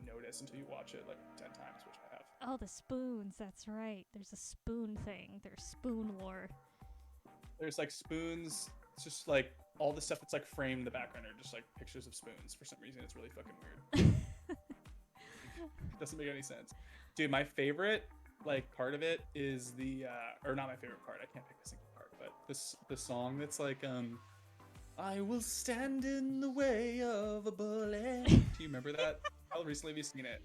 [SPEAKER 2] notice until you watch it like 10 times, which I have.
[SPEAKER 1] Oh, the spoons, that's right. There's a spoon thing. There's spoon lore.
[SPEAKER 2] There's like spoons. It's just like all the stuff that's like framed in the background are just like pictures of spoons for some reason. It's really fucking weird. Doesn't make any sense. Dude, my favorite like part of it is or not my favorite part. I can't pick a single part, but the song that's like I will stand in the way of a bullet. Do you remember that? How recently have you seen it?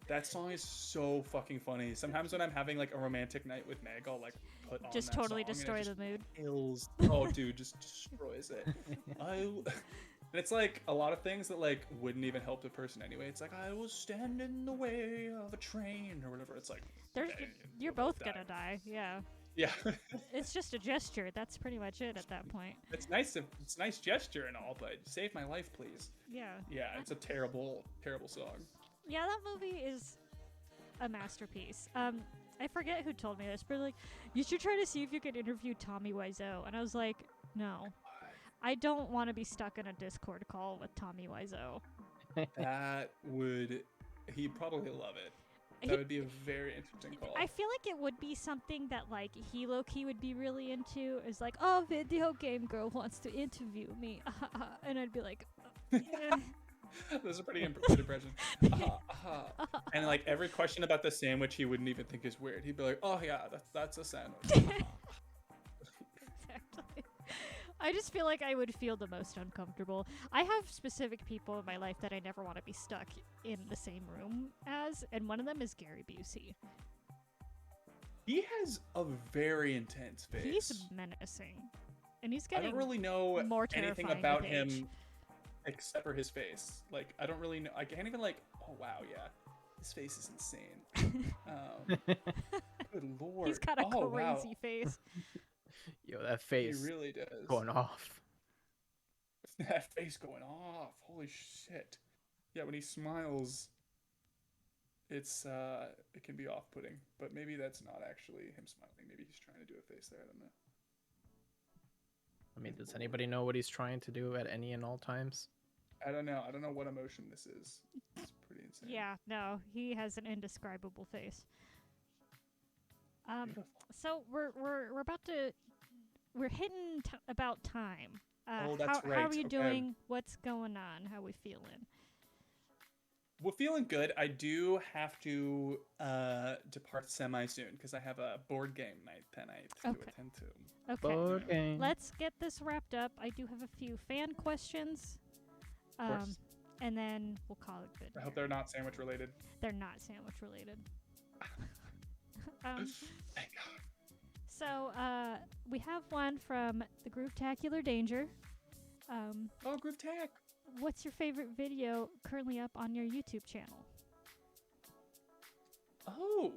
[SPEAKER 2] That song is so fucking funny. Sometimes when I'm having like a romantic night with Meg, I'll like put on
[SPEAKER 1] Just
[SPEAKER 2] that
[SPEAKER 1] totally
[SPEAKER 2] song
[SPEAKER 1] destroy
[SPEAKER 2] and it
[SPEAKER 1] the mood.
[SPEAKER 2] just kills. Oh, dude, just destroys it. And it's like a lot of things that like wouldn't even help the person anyway. It's like I will stand in the way of a train or whatever. It's like okay,
[SPEAKER 1] You're
[SPEAKER 2] we'll
[SPEAKER 1] both gonna die. Yeah.
[SPEAKER 2] Yeah.
[SPEAKER 1] It's just a gesture. That's pretty much it at that point.
[SPEAKER 2] It's nice. It's a nice gesture and all, but save my life, please.
[SPEAKER 1] Yeah.
[SPEAKER 2] Yeah, it's a terrible, terrible song.
[SPEAKER 1] Yeah, that movie is a masterpiece. I forget who told me this, but like, you should try to see if you could interview Tommy Wiseau. And I was like, no. I don't want to be stuck in a Discord call with Tommy Wiseau.
[SPEAKER 2] He'd probably love it. That would be a very interesting call.
[SPEAKER 1] I feel like it would be something that like he low-key would be really into. Is like, oh, video game girl wants to interview me, and I'd be like,
[SPEAKER 2] Those are pretty good impressions. And like every question about the sandwich, he wouldn't even think is weird. He'd be like, "Oh yeah, that's a sandwich."
[SPEAKER 1] Exactly. I just feel like I would feel the most uncomfortable. I have specific people in my life that I never want to be stuck in the same room as, and one of them is Gary Busey.
[SPEAKER 2] He has a very intense face.
[SPEAKER 1] He's menacing, and he's
[SPEAKER 2] I
[SPEAKER 1] getting
[SPEAKER 2] don't really know
[SPEAKER 1] more
[SPEAKER 2] anything
[SPEAKER 1] terrifying
[SPEAKER 2] about
[SPEAKER 1] with
[SPEAKER 2] him
[SPEAKER 1] age.
[SPEAKER 2] except for his face. Like I don't really know. I can't even like. Oh wow, yeah, his face is insane. Good lord.
[SPEAKER 1] He's got a
[SPEAKER 2] wow.
[SPEAKER 1] crazy face.
[SPEAKER 3] Yo, that
[SPEAKER 2] He
[SPEAKER 3] face
[SPEAKER 2] really does.
[SPEAKER 3] going off.
[SPEAKER 2] That face going off. Holy shit. Yeah, when he smiles, it's it can be off-putting. But maybe that's not actually him smiling. Maybe he's trying to do a face there. I don't know.
[SPEAKER 3] I mean, does anybody know what he's trying to do at any and all times?
[SPEAKER 2] I don't know. I don't know what emotion this is. It's pretty insane.
[SPEAKER 1] Yeah, no, he has an indescribable face.
[SPEAKER 2] Beautiful.
[SPEAKER 1] So we're about to hitting about time.
[SPEAKER 2] Oh, that's
[SPEAKER 1] How
[SPEAKER 2] right.
[SPEAKER 1] are you
[SPEAKER 2] Okay.
[SPEAKER 1] doing? What's going on? How we feeling?
[SPEAKER 2] We're feeling good. I do have to depart semi soon because I have a board game night tonight to
[SPEAKER 1] Okay.
[SPEAKER 2] attend to.
[SPEAKER 1] Okay,
[SPEAKER 3] Board game.
[SPEAKER 1] let's get this wrapped up. I do have a few fan questions,
[SPEAKER 2] Of course.
[SPEAKER 1] and then we'll call it good.
[SPEAKER 2] I hope
[SPEAKER 1] here.
[SPEAKER 2] they're not sandwich related.
[SPEAKER 1] They're not sandwich related.
[SPEAKER 2] Thank God.
[SPEAKER 1] So we have one from the Groove-tacular Danger.
[SPEAKER 2] Oh, Groove Tech.
[SPEAKER 1] What's your favorite video currently up on your YouTube channel?
[SPEAKER 2] Oh.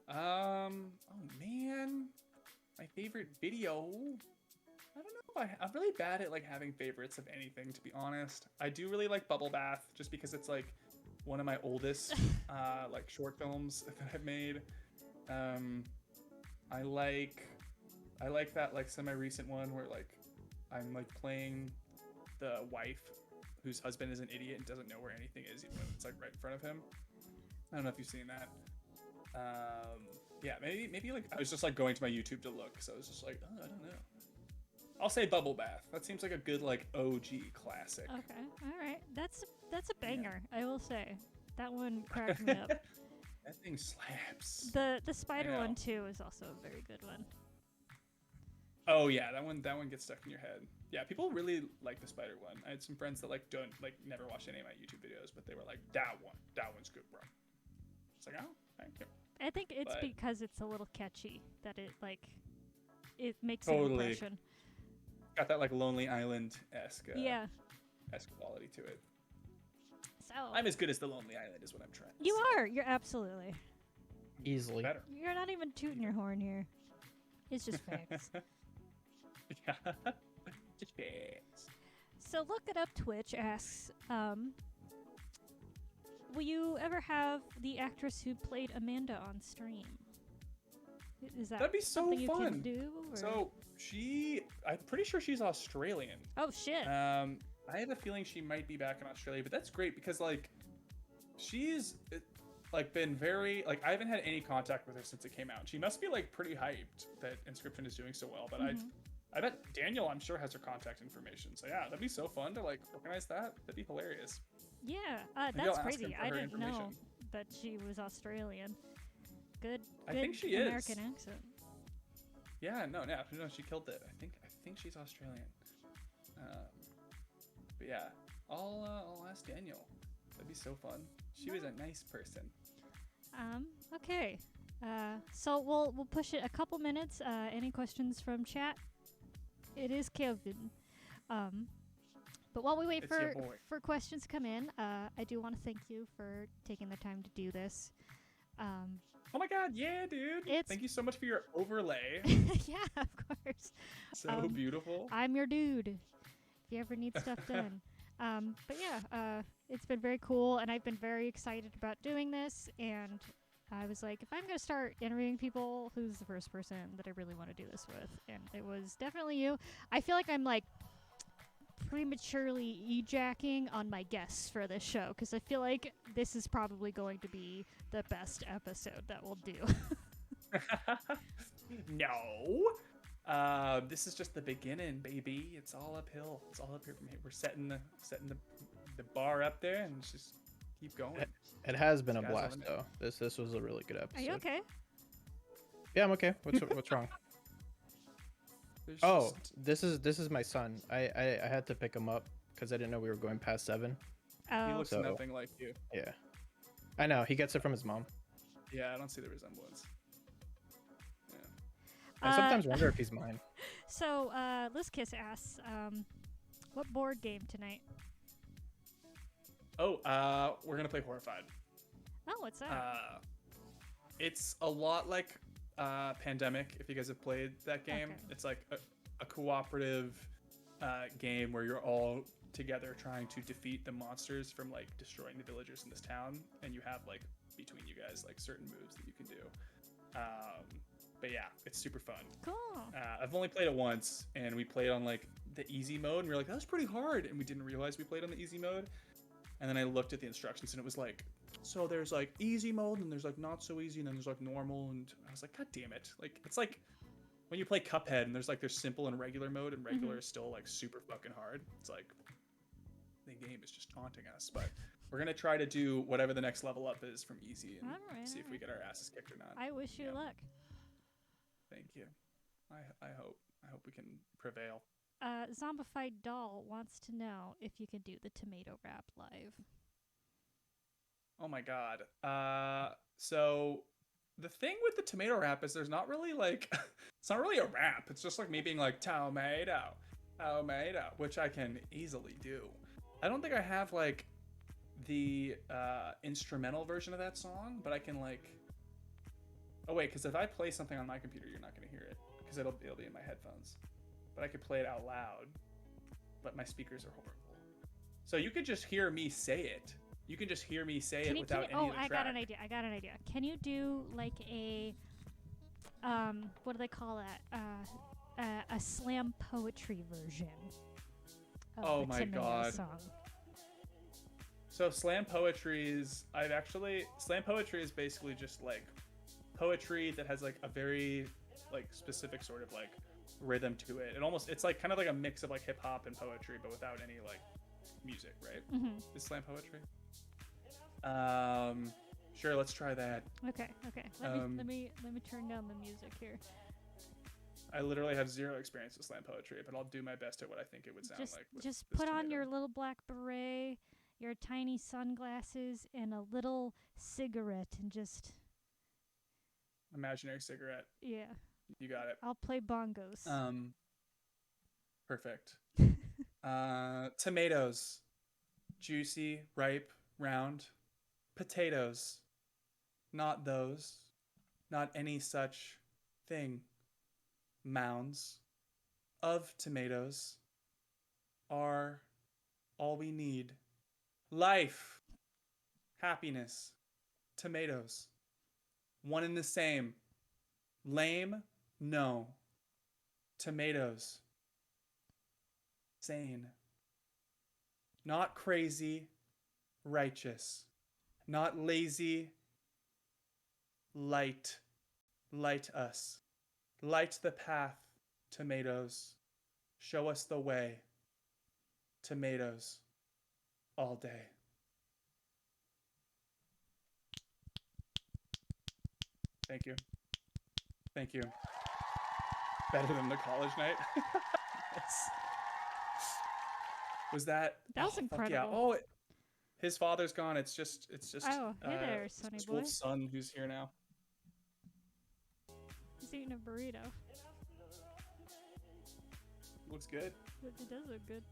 [SPEAKER 2] Oh man. My favorite video. I don't know if I'm really bad at like having favorites of anything, to be honest. I do really like Bubble Bath just because it's like one of my oldest like short films that I've made. I like that like semi-recent one where like I'm like playing the wife whose husband is an idiot and doesn't know where anything is even though it's like right in front of him. I don't know if you've seen that. Yeah, maybe like I was just like going to my YouTube to look, so I was just like, oh, I don't know. I'll say Bubble Bath. That seems like a good like OG classic.
[SPEAKER 1] Okay, all right. That's a banger. I will say that one cracked me up.
[SPEAKER 2] That thing slaps.
[SPEAKER 1] The spider
[SPEAKER 2] know.
[SPEAKER 1] one too is also a very good one.
[SPEAKER 2] Oh yeah, that one gets stuck in your head. Yeah, people really like the spider one. I had some friends that like don't like never watched any of my YouTube videos, but they were like, that one's good, bro. It's like, oh, thank you.
[SPEAKER 1] I think it's
[SPEAKER 2] But-
[SPEAKER 1] because it's a little catchy that it makes
[SPEAKER 2] Totally.
[SPEAKER 1] an impression.
[SPEAKER 2] Got that like Lonely Island-esque
[SPEAKER 1] Yeah.
[SPEAKER 2] quality to it.
[SPEAKER 1] So
[SPEAKER 2] I'm as good as the Lonely Island is what I'm trying to
[SPEAKER 1] you
[SPEAKER 2] say.
[SPEAKER 1] are. You're absolutely.
[SPEAKER 3] Easily.
[SPEAKER 2] Better.
[SPEAKER 1] You're not even tooting your horn here. It's just facts.
[SPEAKER 2] Yeah. Just facts.
[SPEAKER 1] So Look It Up Twitch asks, will you ever have the actress who played Amanda on stream? Is that
[SPEAKER 2] That'd be so
[SPEAKER 1] something you can
[SPEAKER 2] fun.
[SPEAKER 1] do? Or?
[SPEAKER 2] So I'm pretty sure she's Australian.
[SPEAKER 1] Oh shit.
[SPEAKER 2] I have a feeling she might be back in Australia, but that's great because like she's like been very like I haven't had any contact with her since it came out. She must be like pretty hyped that Inscription is doing so well, but I bet Daniel I'm sure has her contact information. So yeah, that'd be so fun to like organize that. That'd be hilarious.
[SPEAKER 1] Yeah,
[SPEAKER 2] Maybe
[SPEAKER 1] that's
[SPEAKER 2] I'll ask him
[SPEAKER 1] crazy.
[SPEAKER 2] for
[SPEAKER 1] I
[SPEAKER 2] her
[SPEAKER 1] didn't know
[SPEAKER 2] information.
[SPEAKER 1] that she was Australian. Good.
[SPEAKER 2] I
[SPEAKER 1] good
[SPEAKER 2] think she is.
[SPEAKER 1] American accent.
[SPEAKER 2] Yeah, no, she killed it. I think she's Australian. But yeah, I'll ask Daniel. That'd be so fun. She was a nice person.
[SPEAKER 1] Okay. So we'll push it a couple minutes. Any questions from chat? It is Kevin. But while we wait
[SPEAKER 2] It's your boy.
[SPEAKER 1] for questions to come in, I do want to thank you for taking the time to do this.
[SPEAKER 2] Oh my god, yeah, dude.
[SPEAKER 1] It's-
[SPEAKER 2] Thank you so much for your overlay.
[SPEAKER 1] Yeah, of course.
[SPEAKER 2] So beautiful.
[SPEAKER 1] I'm your dude. If you ever need stuff done. But yeah, it's been very cool, and I've been very excited about doing this. And I was like, if I'm gonna start interviewing people, who's the first person that I really want to do this with? And it was definitely you. I feel like I'm like prematurely ejacking on my guests for this show because I feel like this is probably going to be the best episode that we'll do.
[SPEAKER 2] No. This is just the beginning, baby. It's all uphill. It's all up here from here. We're setting the bar up there, and it's just keep going.
[SPEAKER 3] It has been a
[SPEAKER 2] Sky's the
[SPEAKER 3] blast,
[SPEAKER 2] limit.
[SPEAKER 3] though. This was a really good episode.
[SPEAKER 1] Are you okay?
[SPEAKER 3] Yeah, I'm okay. What's wrong?
[SPEAKER 2] There's
[SPEAKER 3] Oh,
[SPEAKER 2] just-
[SPEAKER 3] this is my son. I had to pick him up because I didn't know we were going past 7.
[SPEAKER 2] he
[SPEAKER 1] Oh,
[SPEAKER 2] looks
[SPEAKER 3] So-
[SPEAKER 2] nothing like you.
[SPEAKER 3] Yeah, I know. He gets it from his mom.
[SPEAKER 2] Yeah, I don't see the resemblance. Yeah.
[SPEAKER 3] I sometimes wonder if he's mine.
[SPEAKER 1] So, Liz Kiss asks, what board game tonight?
[SPEAKER 2] Oh, we're gonna play Horrified.
[SPEAKER 1] Oh, what's that?
[SPEAKER 2] It's a lot like Pandemic. If you guys have played that game,
[SPEAKER 1] Okay.
[SPEAKER 2] it's like a cooperative game where you're all together trying to defeat the monsters from like destroying the villagers in this town, and you have like between you guys like certain moves that you can do. But yeah, it's super fun.
[SPEAKER 1] Cool.
[SPEAKER 2] I've only played it once, and we played on like the easy mode, and we were like, that was pretty hard, and we didn't realize we played on the easy mode. And then I looked at the instructions, and it was like, so there's like easy mode, and there's like not so easy, and then there's like normal, and I was like, god damn it! Like it's like when you play Cuphead, and there's like there's simple and regular mode, and regular is still like super fucking hard. It's like the game is just taunting us, but we're gonna try to do whatever the next level up is from easy, and
[SPEAKER 1] Alright,
[SPEAKER 2] see if we get our asses kicked or not.
[SPEAKER 1] I wish you
[SPEAKER 2] Yeah.
[SPEAKER 1] luck.
[SPEAKER 2] Thank you. I hope we can prevail.
[SPEAKER 1] Zombified Doll wants to know if you can do the tomato wrap live.
[SPEAKER 2] Oh my god. So the thing with the tomato wrap is there's not really like it's not really a wrap. It's just like me being like tomato, which I can easily do. I don't think I have like the instrumental version of that song, but I can like. Oh wait, because if I play something on my computer, you're not gonna hear it because it'll be in my headphones. But I could play it out loud, but my speakers are horrible. So you could just hear me say it. You can just hear me say it without any of the
[SPEAKER 1] I
[SPEAKER 2] track.
[SPEAKER 1] got an idea. Can you do like a what do they call that? A slam poetry version of
[SPEAKER 2] Oh
[SPEAKER 1] the
[SPEAKER 2] my
[SPEAKER 1] tomato
[SPEAKER 2] God.
[SPEAKER 1] song.
[SPEAKER 2] So slam poetry is slam poetry is basically just like poetry that has like a very like specific sort of like rhythm to it. It's like kind of like a mix of like hip hop and poetry, but without any like music, right?
[SPEAKER 1] Mm-hmm.
[SPEAKER 2] Is slam poetry? Sure, let's try that.
[SPEAKER 1] Okay. Let me turn down the music here.
[SPEAKER 2] I literally have zero experience with slam poetry, but I'll do my best at what I think it would sound like. With
[SPEAKER 1] Just
[SPEAKER 2] this
[SPEAKER 1] put on
[SPEAKER 2] tomato.
[SPEAKER 1] your little black beret, your tiny sunglasses, and a little cigarette, and just
[SPEAKER 2] Imaginary cigarette.
[SPEAKER 1] yeah.
[SPEAKER 2] You got it.
[SPEAKER 1] I'll play bongos.
[SPEAKER 2] Perfect. Tomatoes. Juicy, ripe, round. Potatoes. Not those. Not any such thing. Mounds of tomatoes are all we need. Life. Happiness. Tomatoes. One and the same. Lame? No. Tomatoes. Sane. Not crazy. Righteous. Not lazy. Light. Light us. Light the path. Tomatoes. Show us the way. Tomatoes. All day. Thank you. Thank you. Better than the college night. Yes. Was that?
[SPEAKER 1] That was
[SPEAKER 2] fuck
[SPEAKER 1] incredible.
[SPEAKER 2] Yeah. Oh, his father's gone. It's just.
[SPEAKER 1] Oh, hey there, sonny boy.
[SPEAKER 2] Wolf's son who's here now.
[SPEAKER 1] He's eating a burrito.
[SPEAKER 2] Looks good.
[SPEAKER 1] It does look good.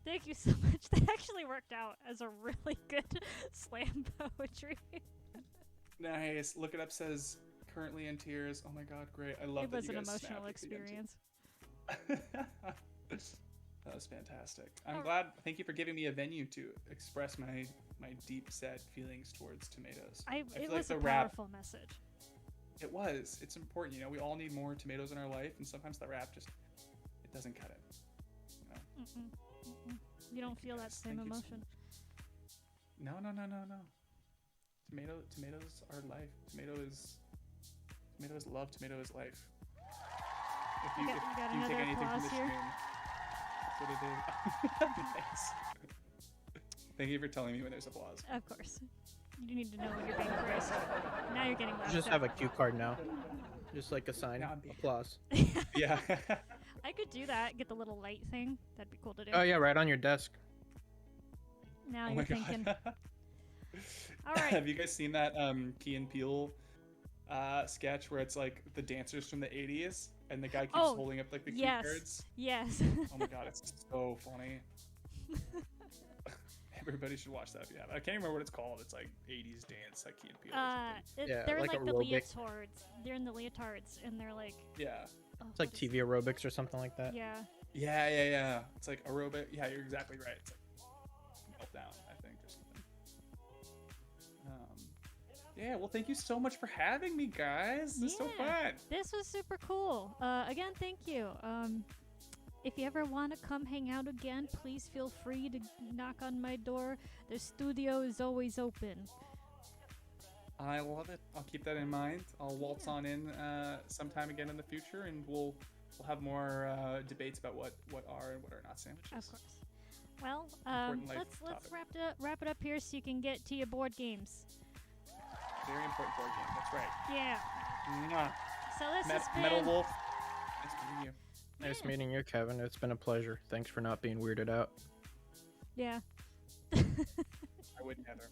[SPEAKER 1] Thank you so much. That actually worked out as a really good slam poetry.
[SPEAKER 2] Nice. Look it up. Says currently in tears. Oh my god, great. I love
[SPEAKER 1] It
[SPEAKER 2] that
[SPEAKER 1] was
[SPEAKER 2] you
[SPEAKER 1] an
[SPEAKER 2] guys
[SPEAKER 1] emotional
[SPEAKER 2] snapped at the end, too.
[SPEAKER 1] experience.
[SPEAKER 2] That was fantastic. I'm
[SPEAKER 1] Alright.
[SPEAKER 2] glad. Thank you for giving me a venue to express my deep set feelings towards tomatoes.
[SPEAKER 1] It
[SPEAKER 2] feel
[SPEAKER 1] was
[SPEAKER 2] like
[SPEAKER 1] a
[SPEAKER 2] the rap-
[SPEAKER 1] powerful message.
[SPEAKER 2] It was. It's important. You know, we all need more tomatoes in our life, and sometimes the rap just it doesn't cut it. You know?
[SPEAKER 1] Mm-mm. You don't feel that
[SPEAKER 2] Yes,
[SPEAKER 1] same
[SPEAKER 2] thank you so
[SPEAKER 1] emotion.
[SPEAKER 2] No. Tomatoes are life. Tomato is love. Tomato is life. If
[SPEAKER 1] You
[SPEAKER 2] you,
[SPEAKER 1] got-
[SPEAKER 2] if
[SPEAKER 1] you got
[SPEAKER 2] you take
[SPEAKER 1] another
[SPEAKER 2] anything from
[SPEAKER 1] applause
[SPEAKER 2] this
[SPEAKER 1] here?
[SPEAKER 2] stream, that's what it is. Nice. Thank you for telling me when there's applause.
[SPEAKER 1] Of course. You need to know when you're being praised. Now you're getting
[SPEAKER 3] You
[SPEAKER 1] laughed
[SPEAKER 3] just
[SPEAKER 1] at.
[SPEAKER 3] have a cue card now. Just like a sign.
[SPEAKER 2] Now I'm being-
[SPEAKER 3] Applause.
[SPEAKER 2] Yeah.
[SPEAKER 1] I could do that. Get the little light thing. That'd be cool to do.
[SPEAKER 3] Oh yeah, right on your desk.
[SPEAKER 1] Now
[SPEAKER 2] Oh
[SPEAKER 1] you're
[SPEAKER 2] my
[SPEAKER 1] thinking.
[SPEAKER 2] god.
[SPEAKER 1] All right.
[SPEAKER 2] Have you guys seen that Key and Peele sketch where it's like the dancers from the 80s and the guy keeps
[SPEAKER 1] Oh,
[SPEAKER 2] holding up like the cue
[SPEAKER 1] yes.
[SPEAKER 2] cards?
[SPEAKER 1] Yes.
[SPEAKER 2] Oh my god, it's so funny. Everybody should watch that if you have. I can't remember what it's called. It's like 80s dance, like Key and Peele or something.
[SPEAKER 3] Yeah,
[SPEAKER 1] they're
[SPEAKER 3] like
[SPEAKER 1] like the
[SPEAKER 3] aerobic.
[SPEAKER 1] leotards. They're in the leotards, and they're like.
[SPEAKER 2] Yeah.
[SPEAKER 1] Oh,
[SPEAKER 3] It's like
[SPEAKER 1] what is
[SPEAKER 3] TV aerobics or something like that.
[SPEAKER 1] Yeah.
[SPEAKER 2] Yeah. It's like aerobic. Yeah, you're exactly right. It's like meltdown, I think, or something. Yeah, well, thank you so much for having me, guys. This is so
[SPEAKER 1] Yeah.
[SPEAKER 2] fun.
[SPEAKER 1] This was super cool. Again, thank you. If you ever want to come hang out again, please feel free to knock on my door. The studio is always open.
[SPEAKER 2] I love it. I'll keep that in mind. I'll waltz
[SPEAKER 1] Yeah.
[SPEAKER 2] on in sometime again in the future, and we'll have more debates about what are and what are not sandwiches.
[SPEAKER 1] Of course. Well,
[SPEAKER 2] Important life
[SPEAKER 1] let's
[SPEAKER 2] topic.
[SPEAKER 1] wrap it up here so you can get to your board games.
[SPEAKER 2] Very important board game. That's right.
[SPEAKER 1] Yeah.
[SPEAKER 2] Mwah.
[SPEAKER 1] So this has been.
[SPEAKER 2] Metal Wolf. Nice meeting you.
[SPEAKER 3] Nice
[SPEAKER 1] Yeah.
[SPEAKER 3] meeting you, Kevin. It's been a pleasure. Thanks for not being weirded out.
[SPEAKER 1] Yeah.
[SPEAKER 2] I wouldn't either.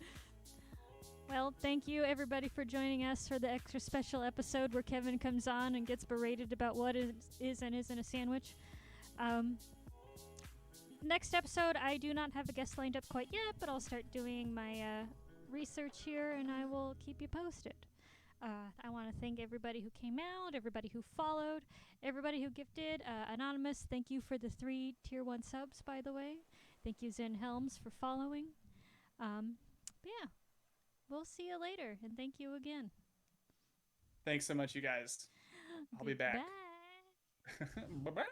[SPEAKER 1] Well, thank you everybody for joining us for the extra special episode where Kevin comes on and gets berated about what is and isn't a sandwich. Next episode, I do not have a guest lined up quite yet, but I'll start doing my research here and I will keep you posted. I want to thank everybody who came out, everybody who followed, everybody who gifted. Anonymous, thank you for the 3 tier 1 subs, by the way. Thank you, Zen Helms, for following. Yeah. We'll see you later, and thank you again.
[SPEAKER 2] Thanks so much, you guys. I'll be back.
[SPEAKER 1] Bye.
[SPEAKER 2] Bye-bye.